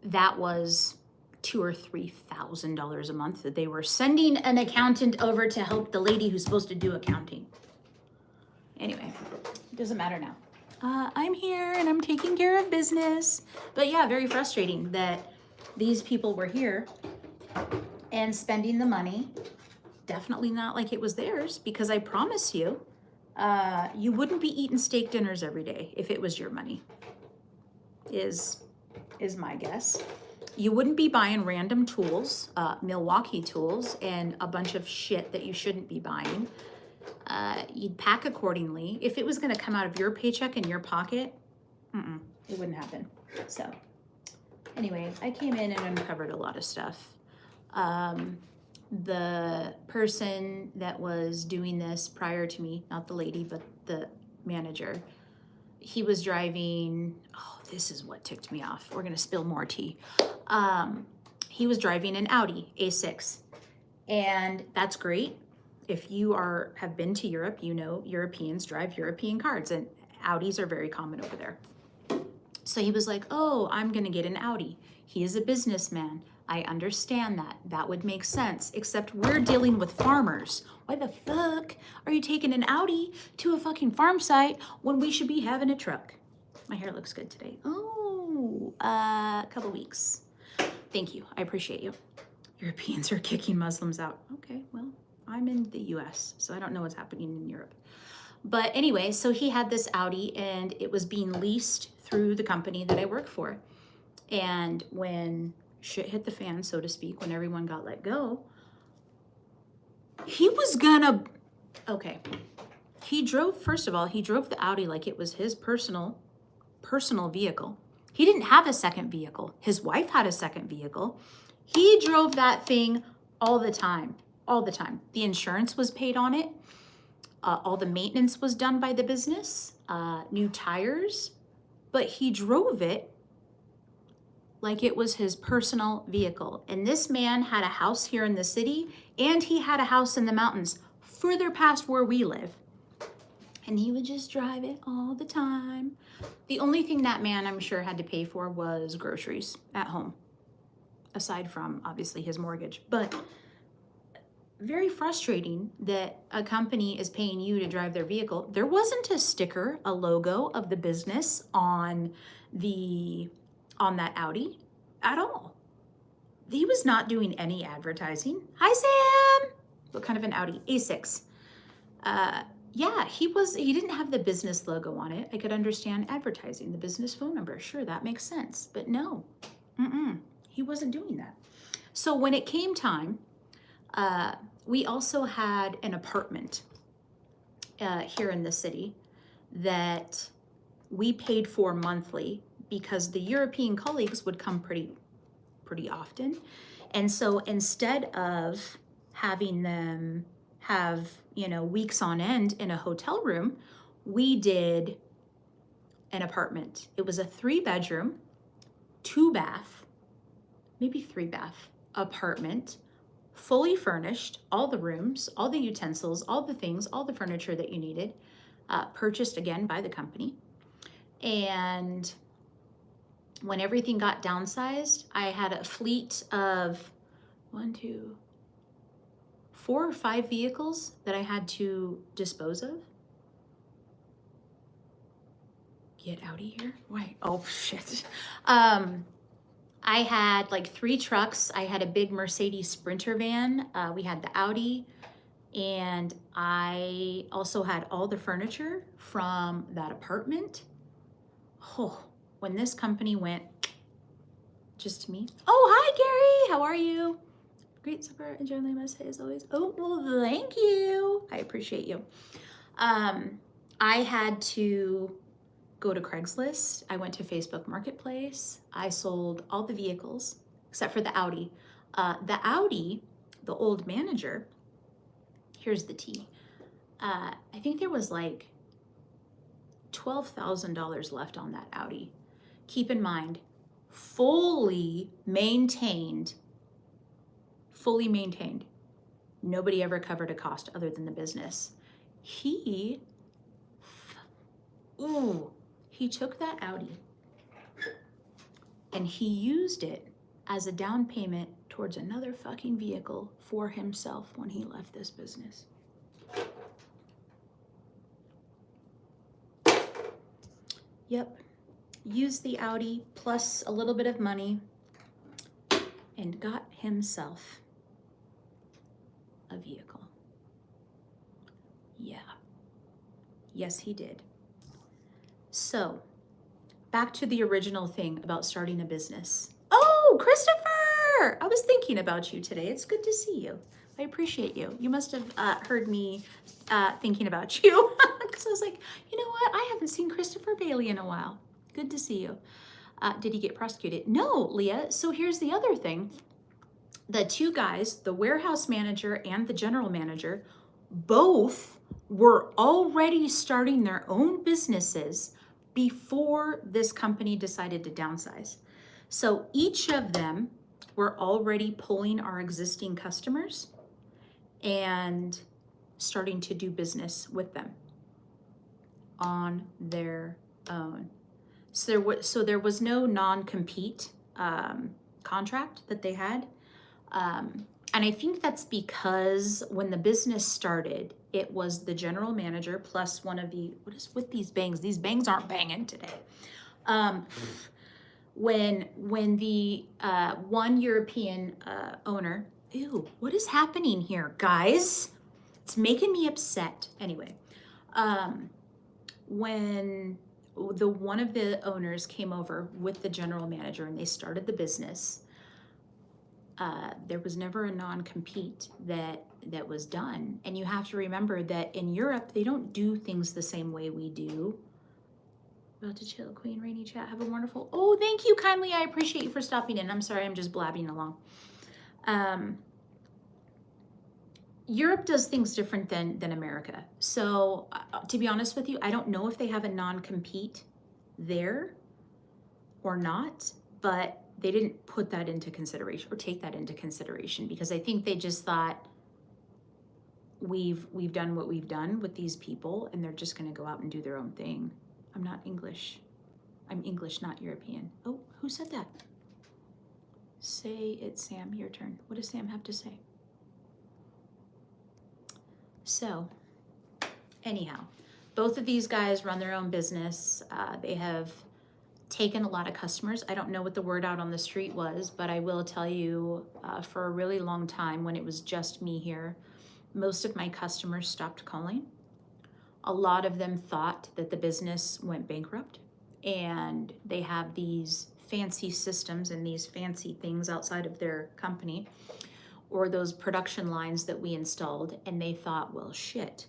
That was $2,000 or $3,000 a month that they were sending an accountant over to help the lady who's supposed to do accounting. Anyway, it doesn't matter now. I'm here and I'm taking care of business. But yeah, very frustrating that these people were here and spending the money. Definitely not like it was theirs, because I promise you, you wouldn't be eating steak dinners every day if it was your money, is my guess. You wouldn't be buying random tools, Milwaukee tools, and a bunch of shit that you shouldn't be buying. You'd pack accordingly. If it was going to come out of your paycheck in your pocket, it wouldn't happen. So anyway, I came in and uncovered a lot of stuff. The person that was doing this prior to me, not the lady, but the manager, he was driving, oh, this is what ticked me off. We're going to spill more tea. He was driving an Audi A6, and that's great. If you have been to Europe, you know Europeans drive European cars, and Audis are very common over there. So he was like, oh, I'm going to get an Audi. He is a businessman. I understand that. That would make sense, except we're dealing with farmers. Why the fuck are you taking an Audi to a fucking farm site when we should be having a truck? My hair looks good today. Oh, a couple weeks. Thank you. I appreciate you. Europeans are kicking Muslims out. Okay, well, I'm in the US, so I don't know what's happening in Europe. But anyway, so he had this Audi, and it was being leased through the company that I work for. And when shit hit the fan, so to speak, when everyone got let go, he was gonna, okay. He drove, first of all, he drove the Audi like it was his personal vehicle. He didn't have a second vehicle. His wife had a second vehicle. He drove that thing all the time. The insurance was paid on it. All the maintenance was done by the business, new tires, but he drove it like it was his personal vehicle. And this man had a house here in the city, and he had a house in the mountains further past where we live. And he would just drive it all the time. The only thing that man, I'm sure, had to pay for was groceries at home, aside from obviously his mortgage. But very frustrating that a company is paying you to drive their vehicle. There wasn't a sticker, a logo of the business on that Audi at all. He was not doing any advertising. Hi, Sam. What kind of an Audi? A6. Yeah, he didn't have the business logo on it. I could understand advertising, the business phone number. Sure, that makes sense. But no, he wasn't doing that. So when it came time, we also had an apartment here in the city that we paid for monthly, because the European colleagues would come pretty often. And so instead of having them have, weeks on end in a hotel room, we did an apartment. It was a 3-bedroom, 2-bath, maybe 3-bath apartment, fully furnished, all the rooms, all the utensils, all the things, all the furniture that you needed, purchased again by the company. And when everything got downsized, I had a fleet of 4 or 5 vehicles that I had to dispose of. Get out of here. Why? Oh, shit. I had like 3 trucks. I had a big Mercedes Sprinter van. We had the Audi. And I also had all the furniture from that apartment. Oh, when this company went just to me. Oh, hi, Gary. How are you? Great supper. Enjoying my stay as always. Oh, well, thank you. I appreciate you. I had to go to Craigslist. I went to Facebook Marketplace. I sold all the vehicles except for the Audi. The Audi, the old manager, here's the tea. I think there was like $12,000 left on that Audi. Keep in mind, fully maintained. Nobody ever covered a cost other than the business. He took that Audi and he used it as a down payment towards another fucking vehicle for himself when he left this business. Yep, used the Audi plus a little bit of money and got himself a vehicle. Yeah, yes he did. So, back to the original thing about starting a business. Oh, Christopher! I was thinking about you today. It's good to see you. I appreciate you. You must have heard me thinking about you. Because I was like, you know what? I haven't seen Christopher Bailey in a while. Good to see you. Did he get prosecuted? No, Leah. So here's the other thing. The two guys, the warehouse manager and the general manager, both were already starting their own businesses before this company decided to downsize. So each of them were already pulling our existing customers and starting to do business with them on their own. So there was no non-compete contract that they had. And I think that's because when the business started, it was the general manager plus one of the, what is with these bangs? These bangs aren't banging today. When the one European owner, ew, what is happening here, guys? It's making me upset. Anyway, when one of the owners came over with the general manager and they started the business, there was never a non-compete that was done. And you have to remember that in Europe, they don't do things the same way we do. About to chill, Queen Rainy Chat. Have a wonderful, oh, thank you kindly. I appreciate you for stopping in. I'm sorry, I'm just blabbing along. Europe does things different than America. So to be honest with you, I don't know if they have a non-compete there or not, but they didn't put that into consideration or take that into consideration because I think they just thought we've done what we've done with these people and they're just going to go out and do their own thing. I'm not English. I'm English, not European. Oh, who said that? Say it, Sam. Your turn. What does Sam have to say? So, anyhow, both of these guys run their own business. They have taken a lot of customers. I don't know what the word out on the street was, but I will tell you for a really long time when it was just me here, most of my customers stopped calling. A lot of them thought that the business went bankrupt and they have these fancy systems and these fancy things outside of their company or those production lines that we installed, and they thought, well, shit,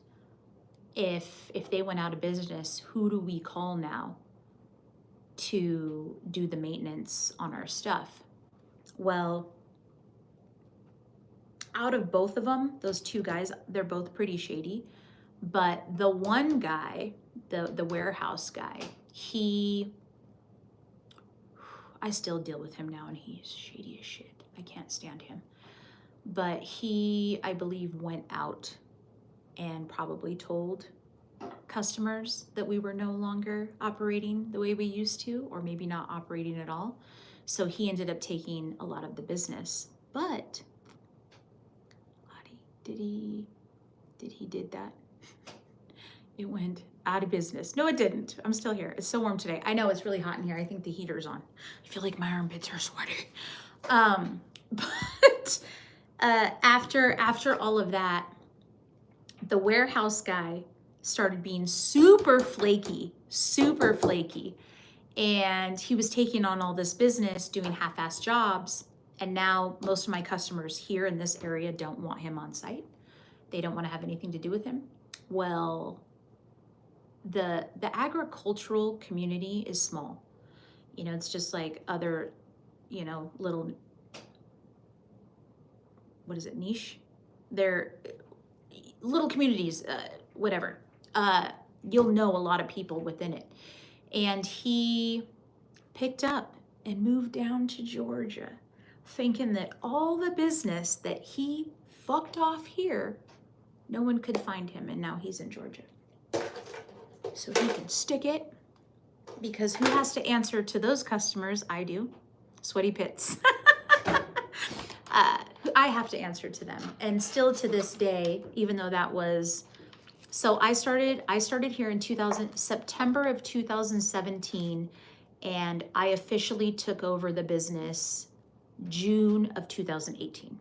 if they went out of business, who do we call now to do the maintenance on our stuff? Well, out of both of them, those two guys, they're both pretty shady, but the one guy, the warehouse guy, I still deal with him now and he's shady as shit. I can't stand him. But he, I believe, went out and probably told customers that we were no longer operating the way we used to, or maybe not operating at all. So he ended up taking a lot of the business. But did he did that? It went out of business. No, it didn't. I'm still here. It's so warm today. I know it's really hot in here. I think the heater's on. I feel like my armpits are sweaty. But after all of that, the warehouse guy started being super flaky, and he was taking on all this business, doing half-assed jobs, and now most of my customers here in this area don't want him on site. They don't want to have anything to do with him. Well, the agricultural community is small. You know, it's just like other, you know, little, what is it, niche? They're little communities, whatever. you'll know a lot of people within it. And he picked up and moved down to Georgia, thinking that all the business that he fucked off here, no one could find him, and now he's in Georgia. So he can stick it, because who has to answer to those customers? I do. Sweaty Pits. I have to answer to them. And still to this day, even though that was, so I started here in September of 2017, and I officially took over the business June of 2018.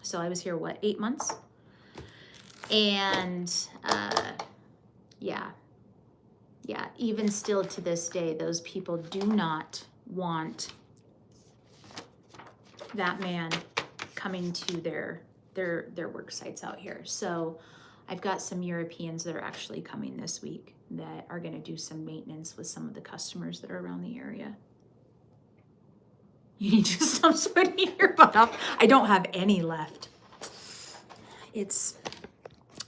So I was here, what, 8 months? And yeah, even still to this day, those people do not want that man coming to their work sites out here. So I've got some Europeans that are actually coming this week that are going to do some maintenance with some of the customers that are around the area. You need to stop sweating your butt off. I don't have any left.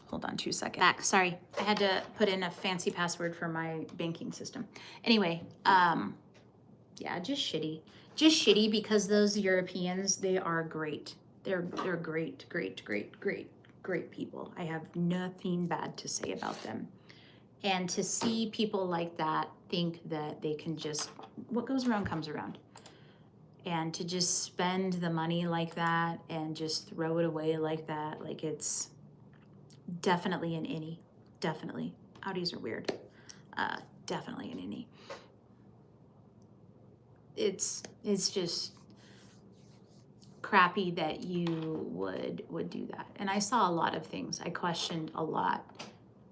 Hold on 2 seconds. Back, sorry. I had to put in a fancy password for my banking system. Anyway, yeah, just shitty. Just shitty, because those Europeans, they are great. They're great people. I have nothing bad to say about them. And to see people like that think that they can just, what goes around comes around. And to just spend the money like that and just throw it away like that, like it's definitely an innie. Definitely. Audis are weird. Definitely an innie. It's just crappy that you would do that. And I saw a lot of things. I questioned a lot.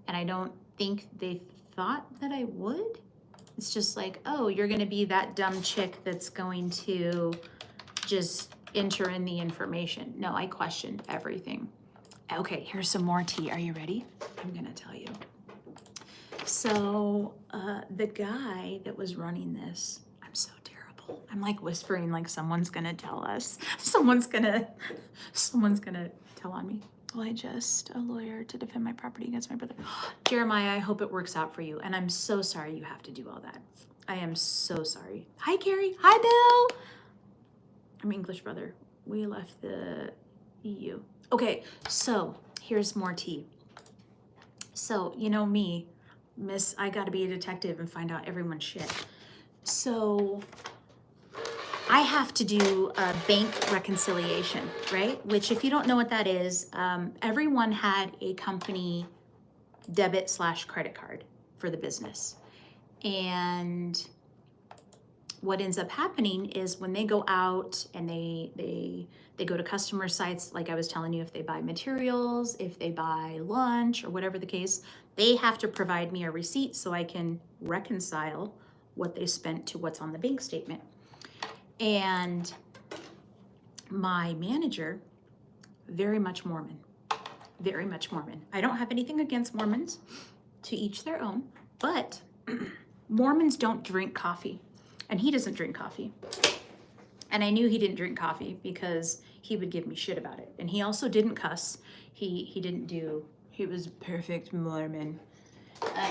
And I don't think they thought that I would. It's just like, oh, you're going to be that dumb chick that's going to just enter in the information. No, I questioned everything. Okay, here's some more tea. Are you ready? I'm going to tell you. So the guy that was running this, I'm so terrible. I'm like whispering like someone's going to tell us. Someone's going to tell on me. Well, I just a lawyer to defend my property against my brother. Jeremiah, I hope it works out for you. And I'm so sorry you have to do all that. I am so sorry. Hi, Carrie. Hi, Bill. I'm English, brother. We left the EU. Okay, so here's more tea. So, you know me, I gotta be a detective and find out everyone's shit. So I have to do a bank reconciliation, right? Which, if you don't know what that is, everyone had a company debit/credit card for the business. And what ends up happening is when they go out and they go to customer sites, like I was telling you, if they buy materials, if they buy lunch or whatever the case, they have to provide me a receipt so I can reconcile what they spent to what's on the bank statement. And my manager, very much Mormon, very much Mormon. I don't have anything against Mormons, to each their own, but Mormons don't drink coffee, and he doesn't drink coffee. And I knew he didn't drink coffee because he would give me shit about it. And he also didn't cuss. He was perfect Mormon.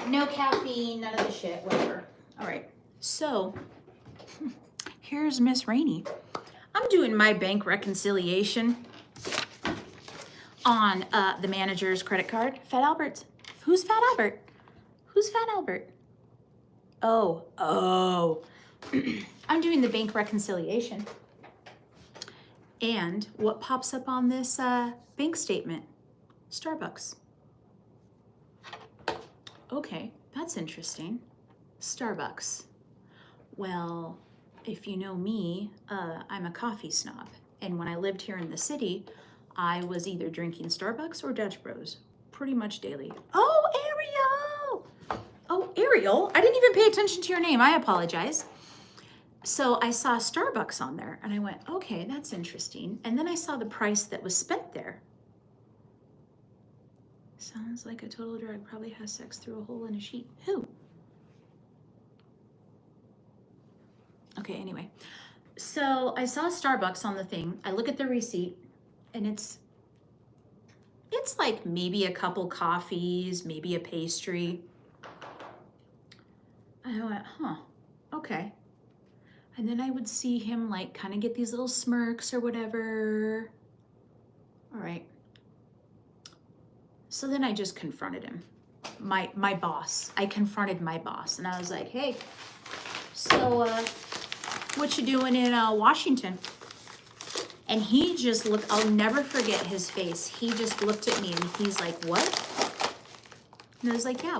No caffeine, none of the shit, whatever. All right, so here's Miss Rainey. I'm doing my bank reconciliation on the manager's credit card. Fat Albert. Who's Fat Albert? Who's Fat Albert? Oh. I'm doing the bank reconciliation. And what pops up on this bank statement? Starbucks. Okay, that's interesting. Starbucks. Well, if you know me, I'm a coffee snob. And when I lived here in the city, I was either drinking Starbucks or Dutch Bros pretty much daily. Oh, Ariel! Oh, Ariel, I didn't even pay attention to your name. I apologize. So I saw Starbucks on there and I went, okay, that's interesting. And then I saw the price that was spent there. Sounds like a total drag. Probably has sex through a hole in a sheet. Who? Okay, anyway. So I saw Starbucks on the thing. I look at the receipt and it's It's like maybe a couple coffees, maybe a pastry. I went, huh, okay. And then I would see him like kind of get these little smirks or whatever. All right. So then I just confronted him, my boss. I confronted my boss and I was like, hey, so what you doing in Washington? And he just looked, I'll never forget his face. He just looked at me and he's like, what? And I was like, yeah,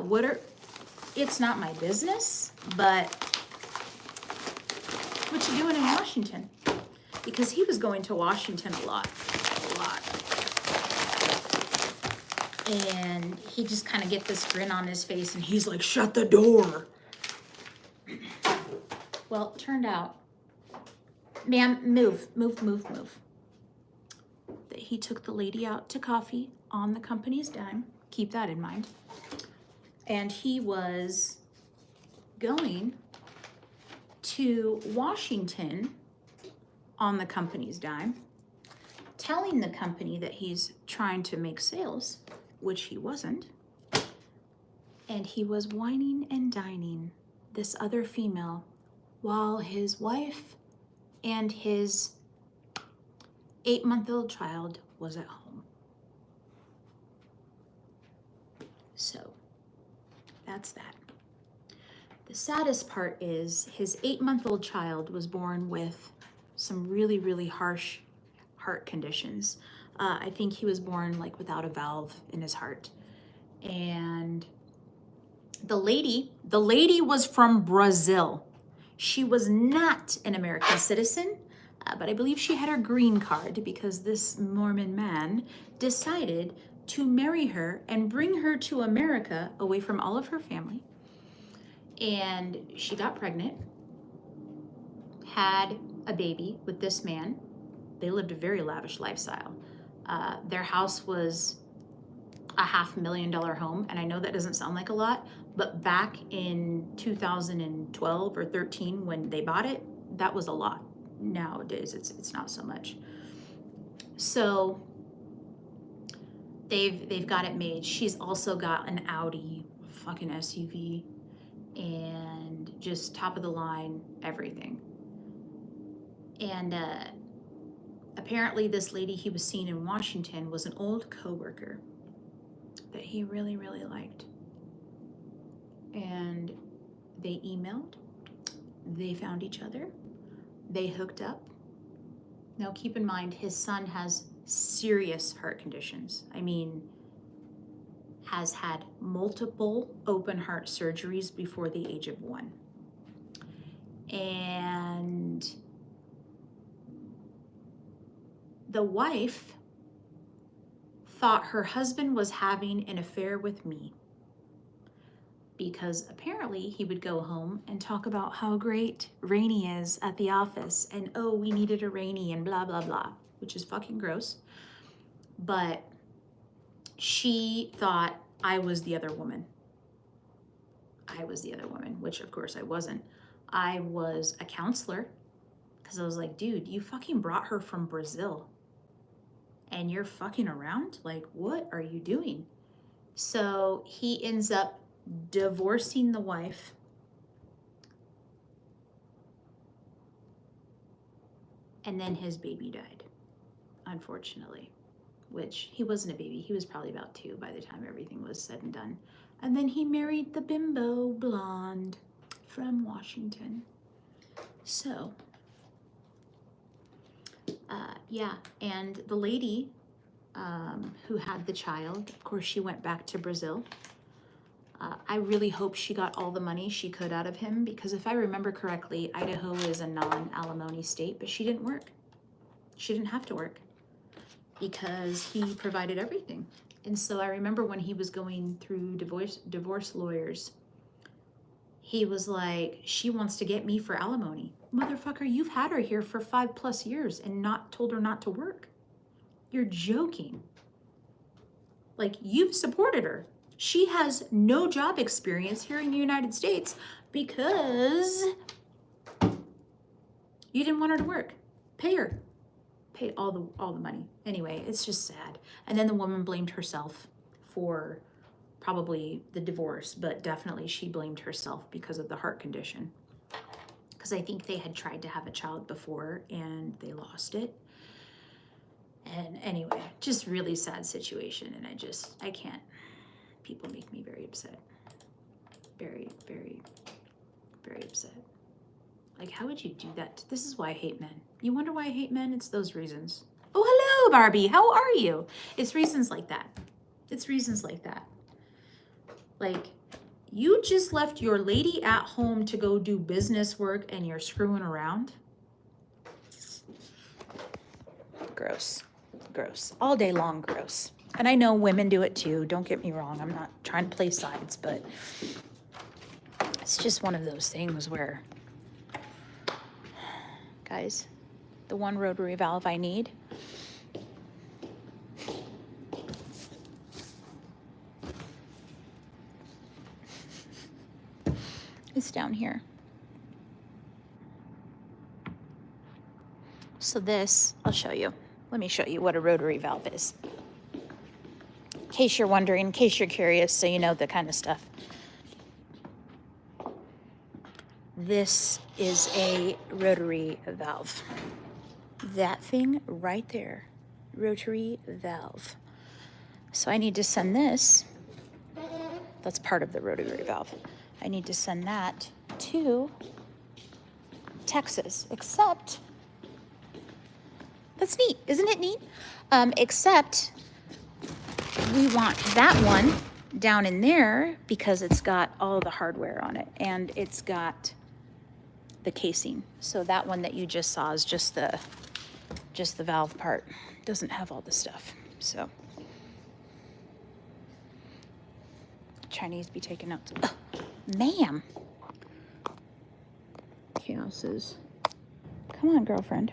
it's not my business, but what you doing in Washington? Because he was going to Washington a lot. And he just kind of get this grin on his face and he's like, shut the door. Well, it turned out, ma'am, move. That he took the lady out to coffee on the company's dime. Keep that in mind. And he was going to Washington on the company's dime, telling the company that he's trying to make sales, which he wasn't. And he was whining and dining this other female while his wife and his 8-month-old child was at home. So that's that. The saddest part is his 8-month-old child was born with some really, really harsh heart conditions. I think he was born like without a valve in his heart. And the lady was from Brazil. She was not an American citizen, but I believe she had her green card because this Mormon man decided to marry her and bring her to America away from all of her family. And she got pregnant, had a baby with this man. They lived a very lavish lifestyle. Their house was a $500,000 home, and I know that doesn't sound like a lot, but back in 2012 or 13 when they bought it, that was a lot. Nowadays, it's not so much. So they've got it made. She's also got an Audi fucking SUV and just top of the line everything. And apparently this lady he was seeing in Washington was an old coworker that he really, really liked. And they emailed, they found each other, they hooked up. Now keep in mind, his son has serious heart conditions. I mean, has had multiple open heart surgeries before the age of 1. And the wife thought her husband was having an affair with me because apparently he would go home and talk about how great Rainey is at the office and, oh, we needed a Rainey and blah, blah, blah, which is fucking gross. But she thought I was the other woman. I was the other woman, which of course I wasn't. I was a counselor because I was like, dude, you fucking brought her from Brazil and you're fucking around? Like, what are you doing? So he ends up divorcing the wife. And then his baby died, unfortunately, which he wasn't a baby. He was probably about 2 by the time everything was said and done. And then he married the bimbo blonde from Washington. So, yeah, and the lady who had the child, of course, she went back to Brazil. I really hope she got all the money she could out of him because if I remember correctly, Idaho is a non-alimony state, but she didn't work. She didn't have to work because he provided everything. And so I remember when he was going through divorce lawyers, he was like, she wants to get me for alimony. Motherfucker, you've had her here for 5+ years and not told her not to work. You're joking. Like, you've supported her. She has no job experience here in the United States because you didn't want her to work. Pay her. Pay all the money. Anyway, it's just sad. And then the woman blamed herself for probably the divorce, but definitely she blamed herself because of the heart condition. Because I think they had tried to have a child before and they lost it. And anyway, just really sad situation. And I can't, people make me very upset. Very, very, very upset. Like, how would you do that? This is why I hate men. You wonder why I hate men? It's those reasons. Oh, hello, Barbie. How are you? It's reasons like that. It's reasons like that. Like, you just left your lady at home to go do business work and you're screwing around? Gross. Gross. All day long, gross. And I know women do it too. Don't get me wrong. I'm not trying to play sides, but it's just one of those things where, guys, the one rotary valve I need is down here. So this, I'll show you. Let me show you what a rotary valve is. In case you're wondering, in case you're curious, so you know the kind of stuff. This is a rotary valve. That thing right there, rotary valve. So I need to send this, that's part of the rotary valve. I need to send that to Texas, except, that's neat, isn't it neat? Except we want that one down in there because it's got all the hardware on it and it's got the casing. So that one that you just saw is just the valve part. Doesn't have all the stuff. So Chinese be taking notes. Oh, ma'am. Chaos is. Come on, girlfriend.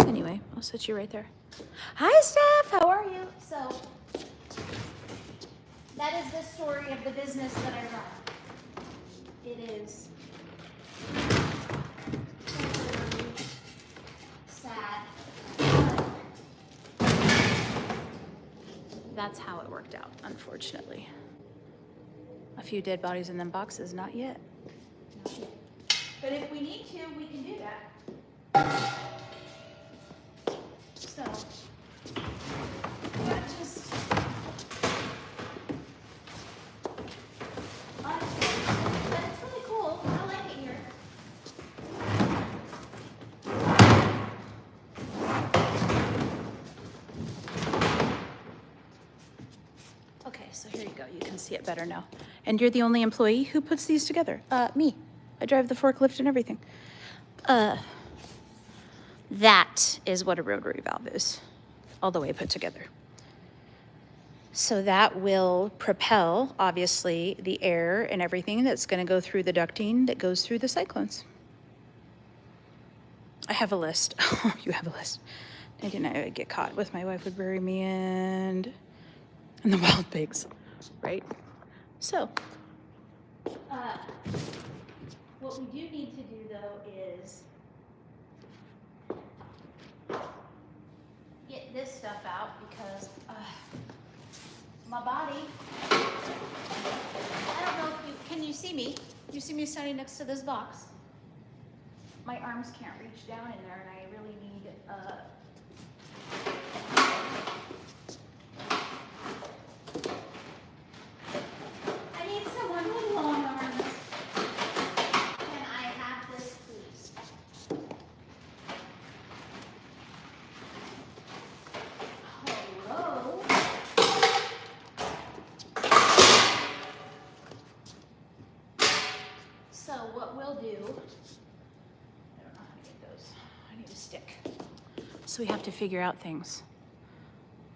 Anyway, I'll set you right there. Hi, Steph. How are you? So that is the story of the business that I run. It is sad. That's how it worked out, unfortunately. A few dead bodies in them boxes, not yet. Not yet. But if we need to, we can do that. So, that's just but it's really cool. I like it here. Okay, so here you go. You can see it better now. And you're the only employee who puts these together. Me. I drive the forklift and everything. That is what a rotary valve is, all the way put together. So that will propel, obviously, the air and everything that's going to go through the ducting that goes through the cyclones. I have a list. Oh, you have a list. I didn't know I would get caught with my wife would bury me and the wild pigs, right? So, what we do need to do, though, is get this stuff out because my body, I don't know if you, can you see me? You see me standing next to this box? My arms can't reach down in there and I really need I need someone with long arms. Can I have this, please? Hello? So what we'll do, I don't know how to get those. I need a stick. So we have to figure out things.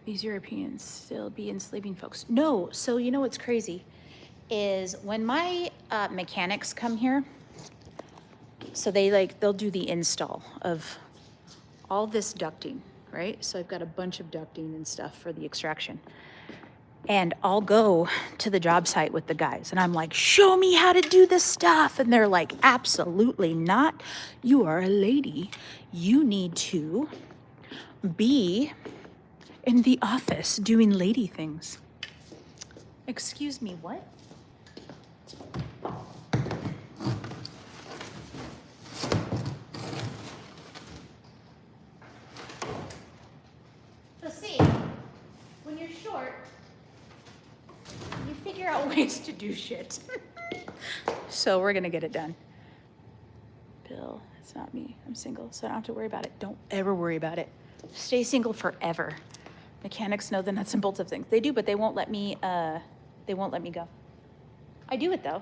These Europeans still be enslaving folks. No, so you know what's crazy is when my mechanics come here, so they'll do the install of all this ducting, right? So I've got a bunch of ducting and stuff for the extraction. And I'll go to the job site with the guys and I'm like, show me how to do this stuff. And they're like, absolutely not. You are a lady. You need to be in the office doing lady things. Excuse me, what? So see, when you're short, you figure out ways to do shit. So we're gonna get it done. Bill, it's not me. I'm single, so I don't have to worry about it. Don't ever worry about it. Stay single forever. Mechanics know the nuts and bolts of things. They do, but they won't let me go. I do it though,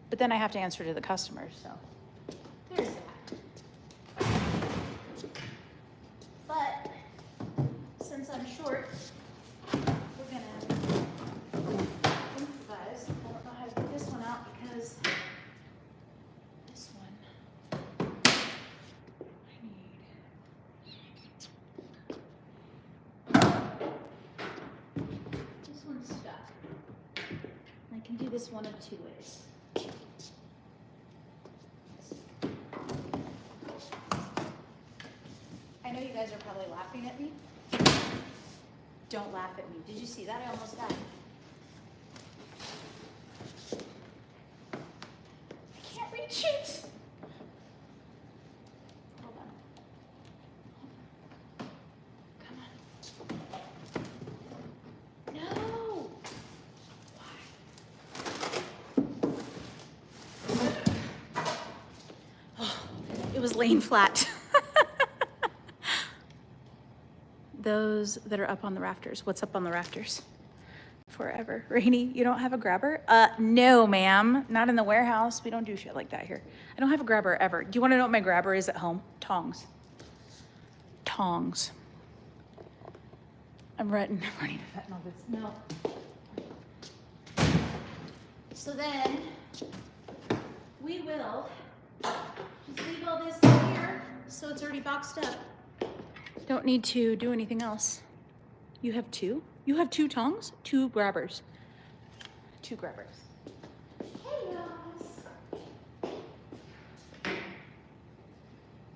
but then I have to answer to the customers, so there's that. But since I'm short, we're gonna improvise. I don't know how to get this one out because this one I need. This one's stuck. I can do this one of two ways. I know you guys are probably laughing at me. Don't laugh at me. Did you see that? I almost died. I can't reach it. Hold on. Come on. No. Oh, it was laying flat. Those that are up on the rafters. What's up on the rafters? Forever. Rainy, you don't have a grabber? No, ma'am. Not in the warehouse. We don't do shit like that here. I don't have a grabber ever. Do you want to know what my grabber is at home? Tongs. Tongs. I'm running to fentanyl this. No. So then we will just leave all this here so it's already boxed up. Don't need to do anything else. You have two? You have two tongs? Two grabbers. Two grabbers. Hey, guys.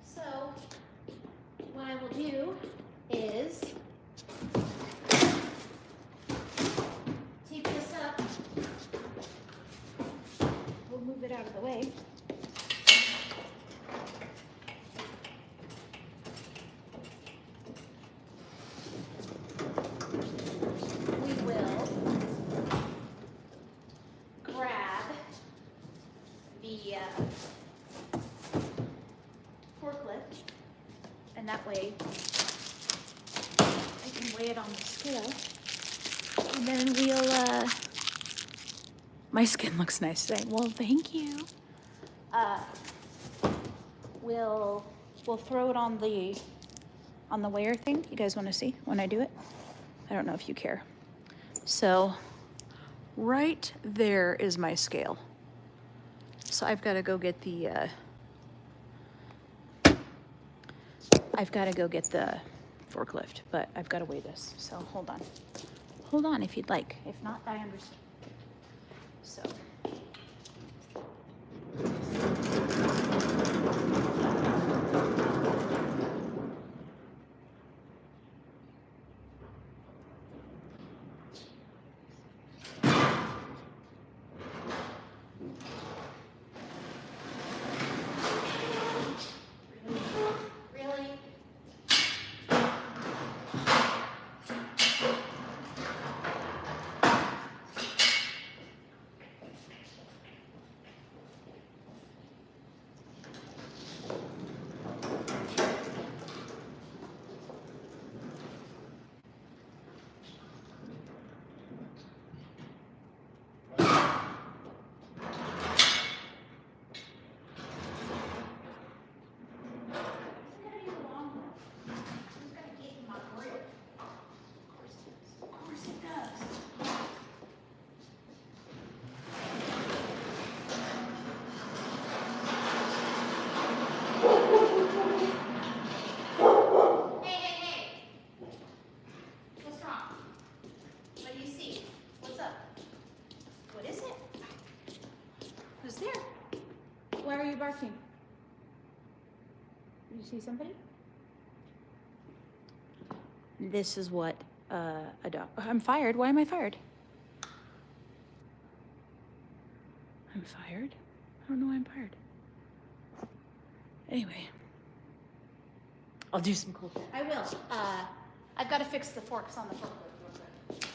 So, what I will do is tape this up. We'll move it out of the way. That way I can weigh it on the scale, and then we'll my skin looks nice today. Well, thank you. We'll throw it on the weigher thing. You guys want to see when I do it? I don't know if you care. So right there is my scale. So I've got to go get the forklift, but I've got to weigh this. So hold on. Hold on if you'd like. If not, I understand. So. Why are you barking? Did you see somebody? this is what a dog. I'm fired. Why am I fired? I'm fired? I don't know why I'm fired. Anyway, I'll do some cool. I will. I've got to fix the forks on the forklift real quick.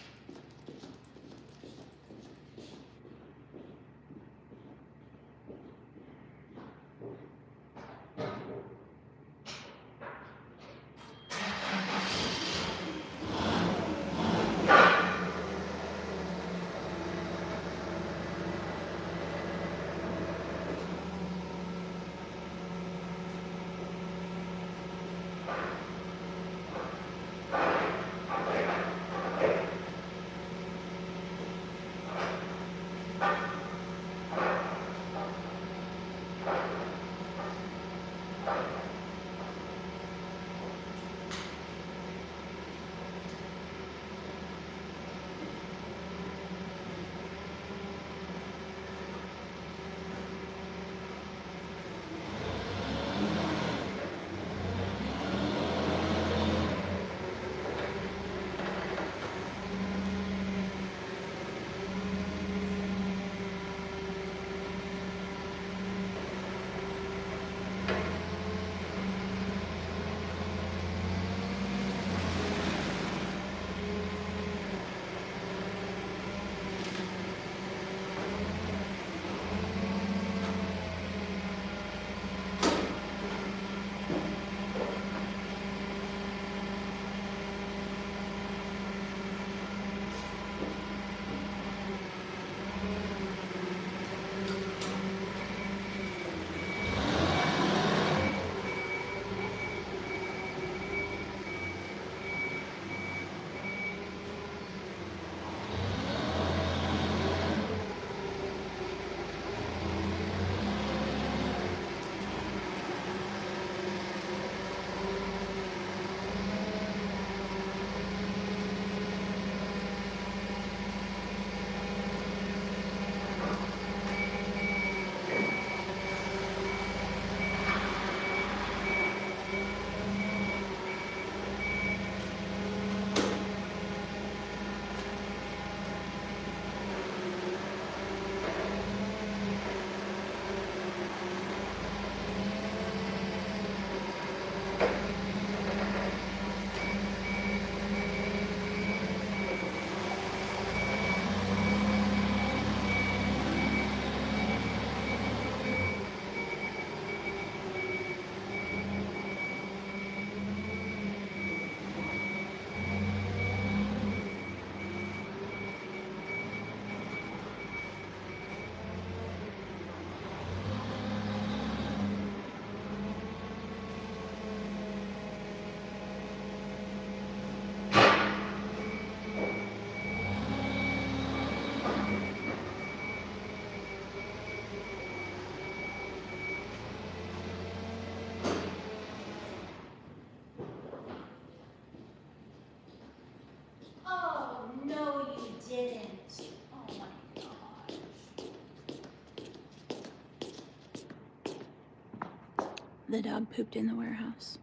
The dog pooped in the warehouse,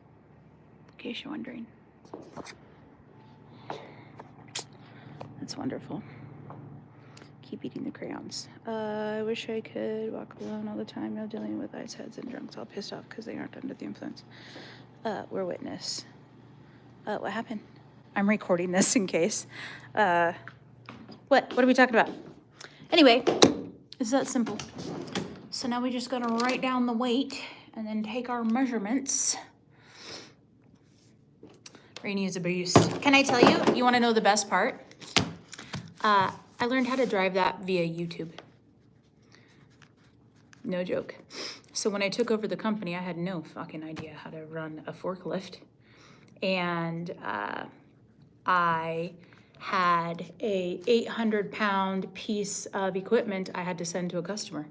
in case you're wondering. That's wonderful. Keep eating the crayons. I wish I could walk alone all the time, no dealing with ice heads and drunks all pissed off because they aren't under the influence. We're witness. What happened? I'm recording this in case. What are we talking about? Anyway, it's that simple. So now we just gotta write down the weight and then take our measurements. Rainy is a beast. Can I tell you, you wanna know the best part? I learned how to drive that via YouTube. No joke. So when I took over the company, I had no fucking idea how to run a forklift. And I had a 800-pound piece of equipment I had to send to a customer.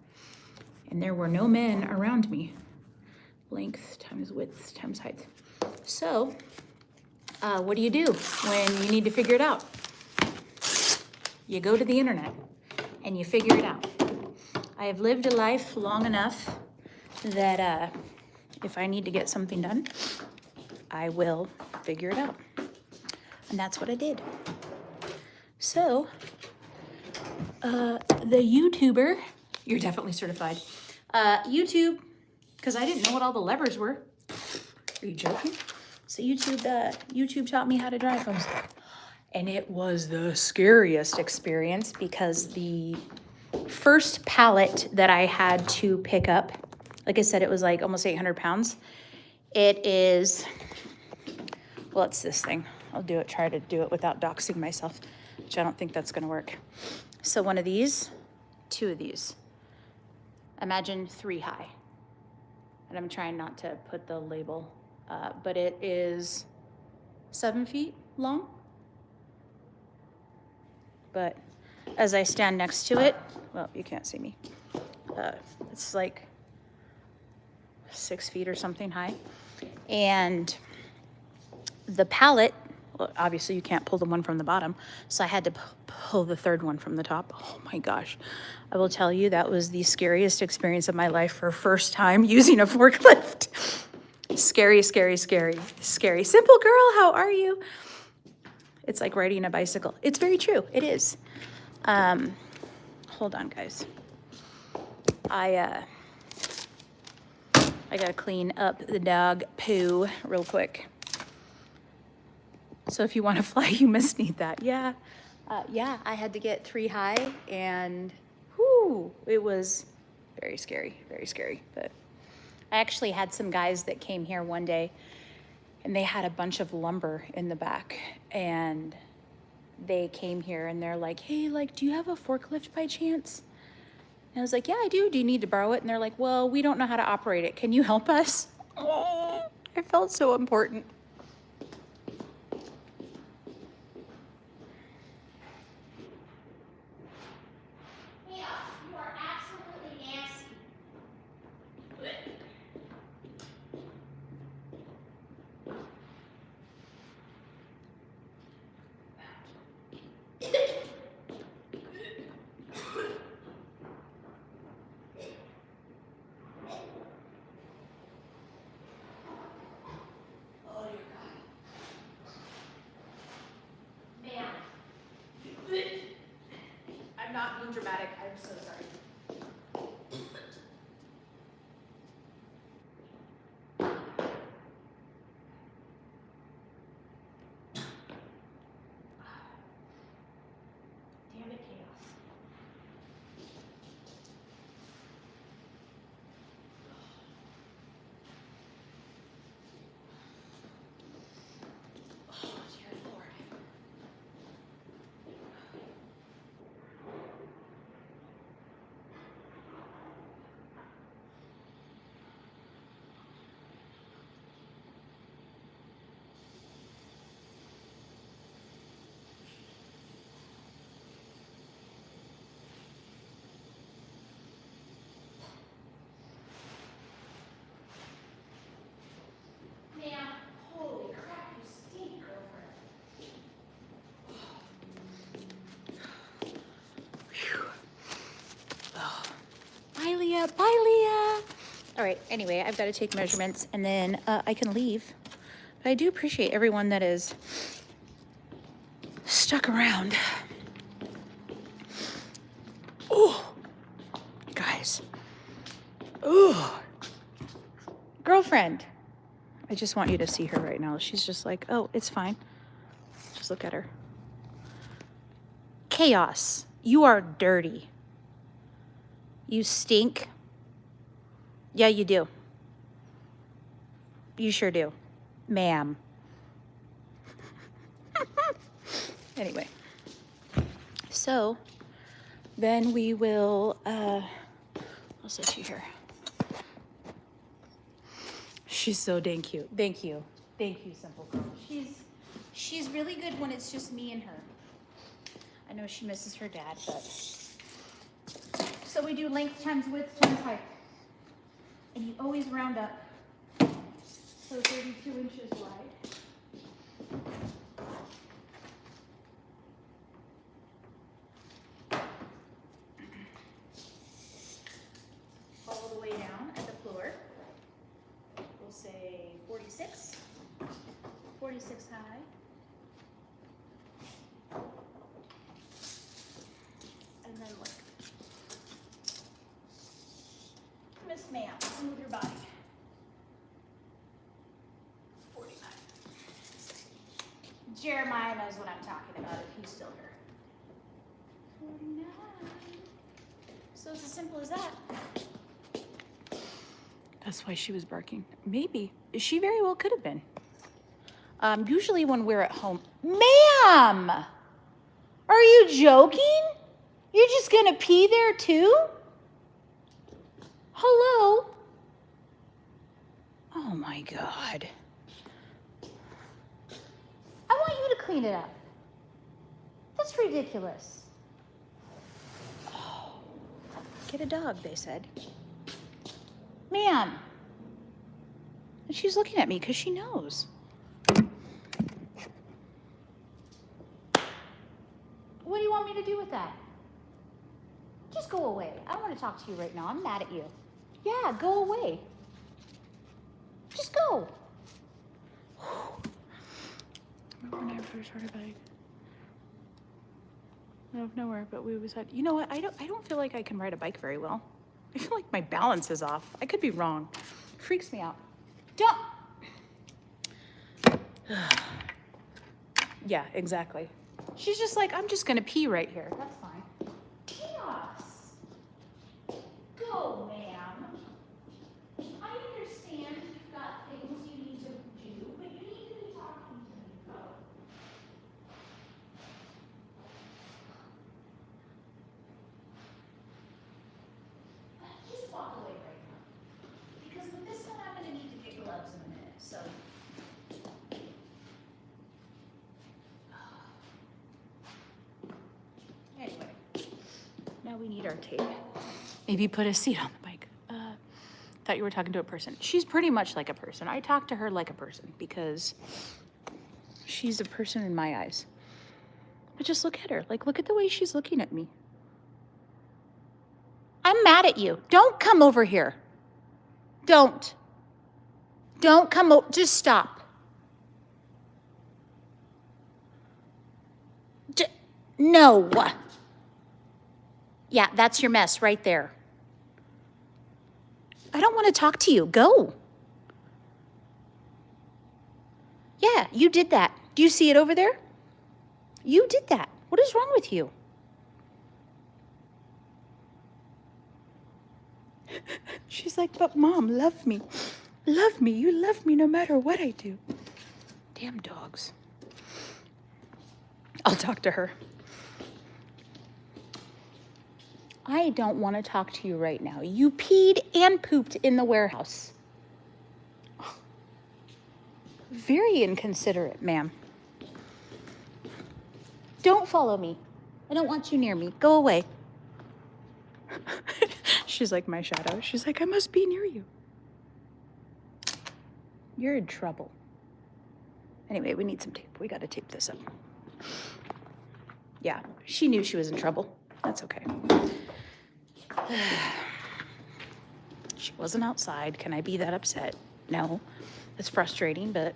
And there were no men around me. Length times width times height. So, what do you do when you need to figure it out? You go to the internet and you figure it out. I have lived a life long enough that if I need to get something done, I will figure it out. And that's what I did. So, the YouTuber, you're definitely certified. YouTube, because I didn't know what all the levers were. Are you joking? So YouTube taught me how to drive them. And it was the scariest experience because the first pallet that I had to pick up, like I said, it was like almost 800 pounds. It is, well, it's this thing. I'll try to do it without doxing myself, which I don't think that's gonna work. So one of these, two of these. Imagine 3 high. And I'm trying not to put the label, but it is 7 feet long. But as I stand next to it, well, you can't see me. It's like 6 feet or something high. And the pallet, well, obviously you can't pull the one from the bottom, so I had to pull the third one from the top. Oh my gosh. I will tell you, that was the scariest experience of my life for first time using a forklift. Scary, scary, scary, scary. Simple girl, how are you? It's like riding a bicycle. It's very true, it is. Hold on, guys. I gotta clean up the dog poo real quick. So if you want to fly, you must need that. Yeah, I had to get 3 high, and whoo, it was very scary, very scary. But I actually had some guys that came here one day, and they had a bunch of lumber in the back, and they came here and they're like, hey, like, do you have a forklift by chance? And I was like, yeah, I do. Do you need to borrow it? And they're like, well, we don't know how to operate it. Can you help us? Oh, I felt so important. I'm not being dramatic. I'm so sorry. Damn it, chaos. Oh, dear Lord. Man, holy crap, you stink, girlfriend. Phew. Oh. Bye, Leah. Bye, Leah. All right, anyway, I've got to take measurements, and then I can leave. But I do appreciate everyone that is stuck around. Oh, guys. Oh, girlfriend. I just want you to see her right now. She's just like, oh, it's fine. Just look at her. Chaos. You are dirty. You stink. Yeah, you do. You sure do. Ma'am. Anyway. So, then we will, I'll set you here. She's so dang cute. Thank you. Thank you, simple girl. She's really good when it's just me and her. I know she misses her dad, but. So we do length times width times height. And you always round up. So 32 inches wide. All the way down at the floor. We'll say 46. 46 high. ma'am. Move your body. 49. Jeremiah knows what I'm talking about if he's still here. 49. So it's as simple as that. That's why she was barking. Maybe. She very well could have been. Usually when we're at home. Ma'am! Are you joking? You're just gonna pee there too? Hello? Oh my God. I want you to clean it up. That's ridiculous. Oh, get a dog, they said. Ma'am. And she's looking at me because she knows. What do you want me to do with that? Just go away. I don't want to talk to you right now. I'm mad at you. Yeah, go away. Just go. Remember when I first heard a bike? Out of nowhere, but we was at, you know what? I don't feel like I can ride a bike very well. I feel like my balance is off. I could be wrong. It freaks me out. Don't. Yeah, exactly. She's just like, I'm just gonna pee right here. That's fine. Chaos. Go, ma'am. I understand you've got things you need to do, but you need to be talking to me. Go. Just walk away right now. Because with this one, I'm gonna need to get gloves in a minute, so. Anyway, now we need our tape. Maybe put a seat on the bike. Thought you were talking to a person. She's pretty much like a person. I talk to her like a person because she's a person in my eyes. But just look at her. Like, look at the way she's looking at me. I'm mad at you. Don't come over here. Don't. Don't come over. Just stop. No. Yeah, that's your mess right there. I don't want to talk to you. Go. Yeah, you did that. Do you see it over there? You did that. What is wrong with you? She's like, but Mom, love me. Love me. You love me no matter what I do. Damn dogs. I'll talk to her. I don't want to talk to you right now. You peed and pooped in the warehouse. Very inconsiderate, ma'am. Don't follow me. I don't want you near me. Go away. She's like my shadow. She's like, I must be near you. You're in trouble. Anyway, we need some tape. We got to tape this up. Yeah, she knew she was in trouble. That's okay. She wasn't outside. Can I be that upset? No. It's frustrating, but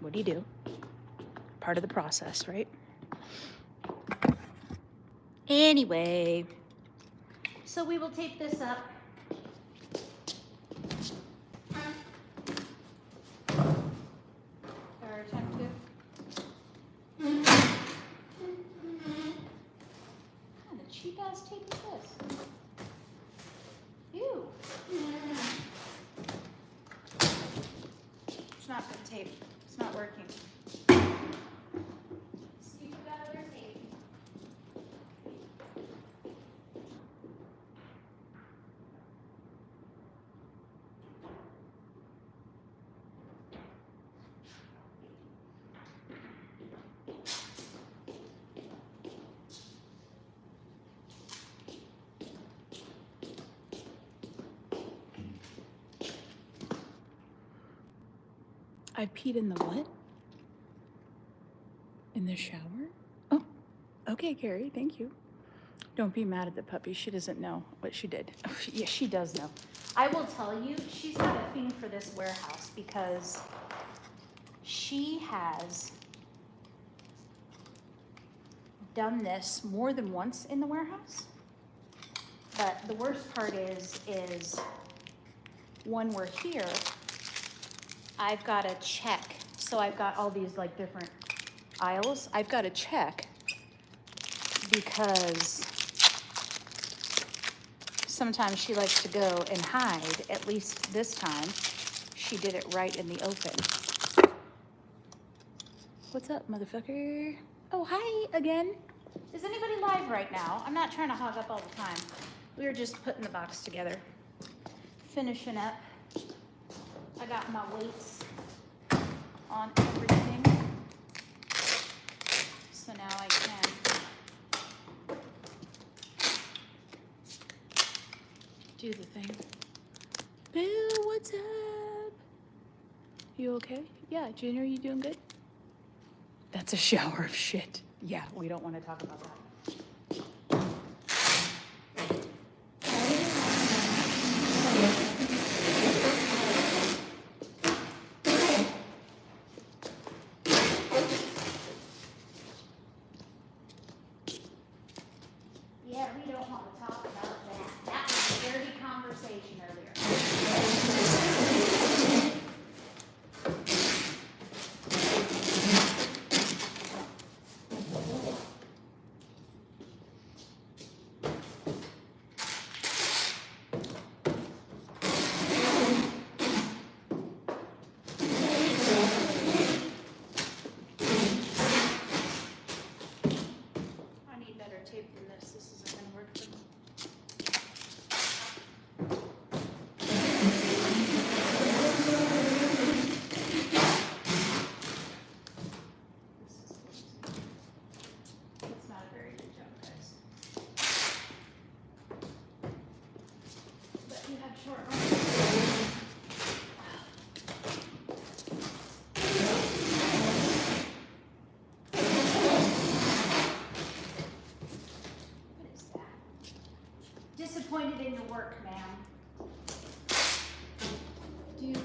what do you do? Part of the process, right? Anyway, so we will tape this up. Or attempt to. What kind of cheap ass tape is this? Ew. It's not good tape. It's not working. See if we got other tape. I peed in the what? In the shower? Oh, okay, Carrie, thank you. Don't be mad at the puppy. She doesn't know what she did. Oh, yeah, she does know. I will tell you, she's got a thing for this warehouse because she has done this more than once in the warehouse. But the worst part is when we're here, I've got to check. So I've got all these like different aisles. I've got to check because sometimes she likes to go and hide. At least this time, she did it right in the open. What's up, motherfucker? Oh, hi again. Is anybody live right now? I'm not trying to hog up all the time. We were just putting the box together, finishing up. I got my weights on everything, so now I can do the thing. Bill, what's up? You okay? Yeah, Junior, you doing good? That's a shower of shit. Yeah, we don't want to talk about that. Yeah, we don't want to talk about that. That was a dirty conversation earlier. I need better tape than this. This isn't going to work for me. That's not a very good job, guys. But you have short arms. What is that? Disappointed in your work, ma'am. Dude.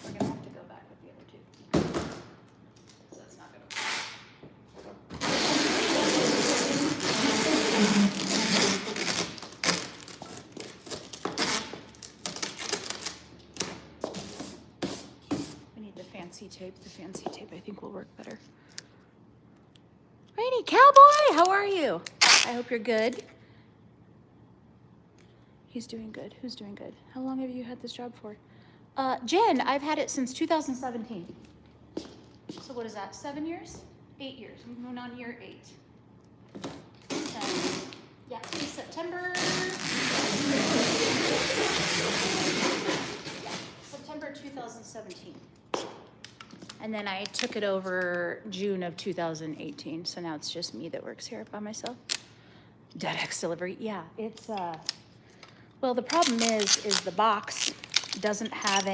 We're gonna have to go back with the other two. So that's not gonna We need the fancy tape. The fancy tape I think will work better. Rainy Cowboy, how are you? I hope you're good. He's doing good. Who's doing good? How long have you had this job for? Jen, I've had it since 2017. So what is that, 7 years? 8 years, I'm going on year 8. Yeah, September. Yeah, September 2017. And then I took it over June of 2018. So now it's just me that works here by myself. DedX delivery, yeah, it's, well, the problem is the box doesn't have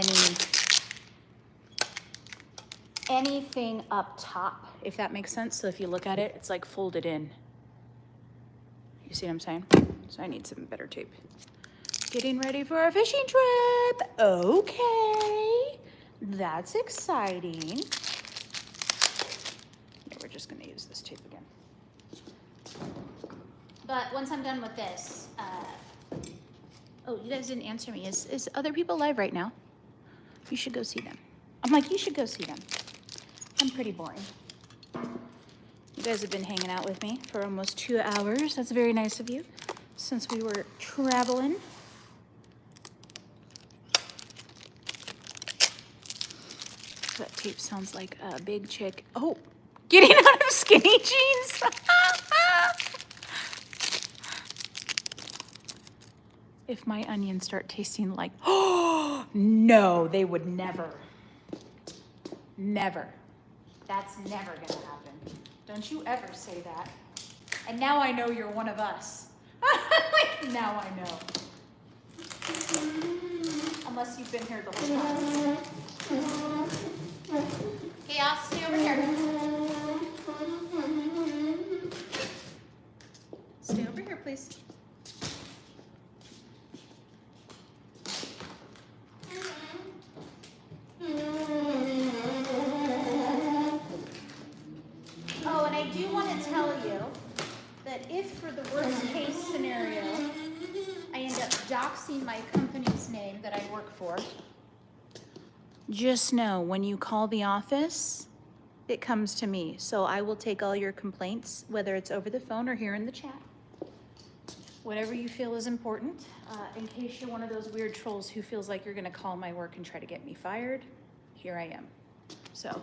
anything up top, if that makes sense. So if you look at it, it's like folded in. You see what I'm saying? So I need some better tape. Getting ready for a fishing trip. Okay, that's exciting. Yeah, we're just gonna use this tape again. But once I'm done with this, oh, you guys didn't answer me. Is other people live right now? You should go see them. I'm like, you should go see them. I'm pretty boring. You guys have been hanging out with me for almost 2 hours. That's very nice of you, since we were traveling. That tape sounds like a big chick. Oh, getting out of skinny jeans. If my onions start tasting like, oh, no, they would never. Never. That's never gonna happen. Don't you ever say that. And now I know you're one of us. Like, now I know. Unless you've been here the whole time. Okay, I'll stay over here. Stay over here, please. Oh, and I do want to tell you that if for the worst case scenario, I end up doxing my company's name that I work for, just know when you call the office, it comes to me. So I will take all your complaints, whether it's over the phone or here in the chat. Whatever you feel is important. In case you're one of those weird trolls who feels like you're gonna call my work and try to get me fired, here I am. So,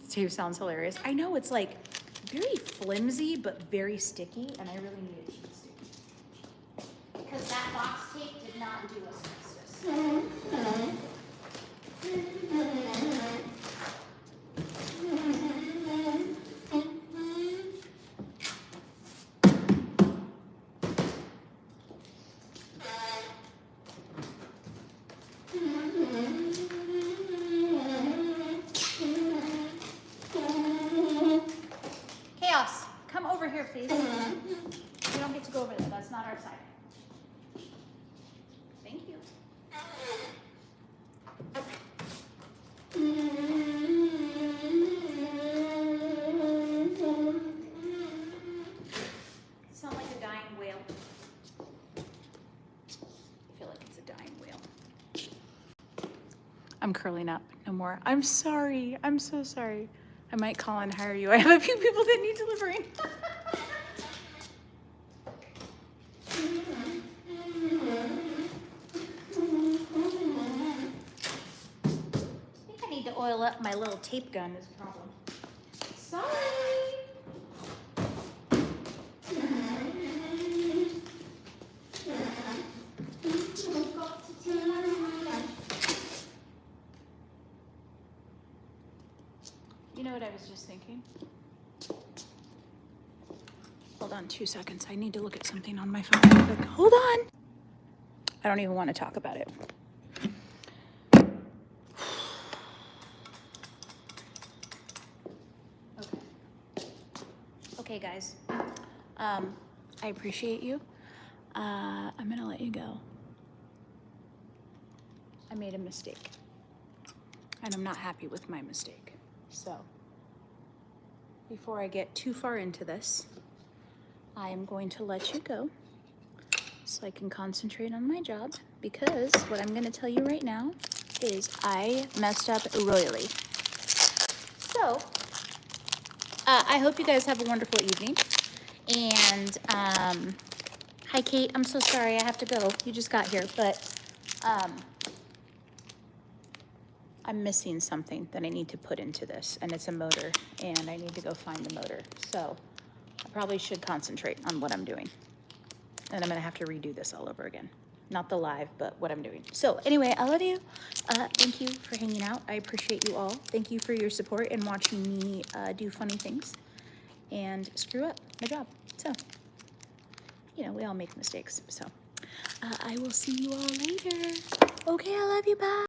Steve sounds hilarious. I know it's like very flimsy, but very sticky, and I really need a cheap stick. Because that box tape did not do us justice. Chaos, come over here, please. You don't get to go over there. That's not our side. Thank you. Sound like a dying whale. I feel like it's a dying whale. I'm curling up. No more. I'm sorry. I'm so sorry. I might call and hire you. I have a few people that need delivering. I think I need to oil up my little tape gun is the problem. Sorry. You know what I was just thinking? Hold on 2 seconds. I need to look at something on my phone real quick. Hold on. I don't even want to talk about it. Okay, guys. I appreciate you. I'm gonna let you go. I made a mistake. And I'm not happy with my mistake. So, before I get too far into this, I am going to let you go so I can concentrate on my job, because what I'm going to tell you right now is I messed up royally. So, I hope you guys have a wonderful evening. And, hi Kate, I'm so sorry I have to go. You just got here, but I'm missing something that I need to put into this, and it's a motor, and I need to go find the motor. So I probably should concentrate on what I'm doing. And I'm gonna have to redo this all over again. Not the live, but what I'm doing. So anyway, I love you. Thank you for hanging out. I appreciate you all. Thank you for your support and watching me do funny things and screw up my job. So, you know, we all make mistakes. So I will see you all later. Okay, I love you, bye.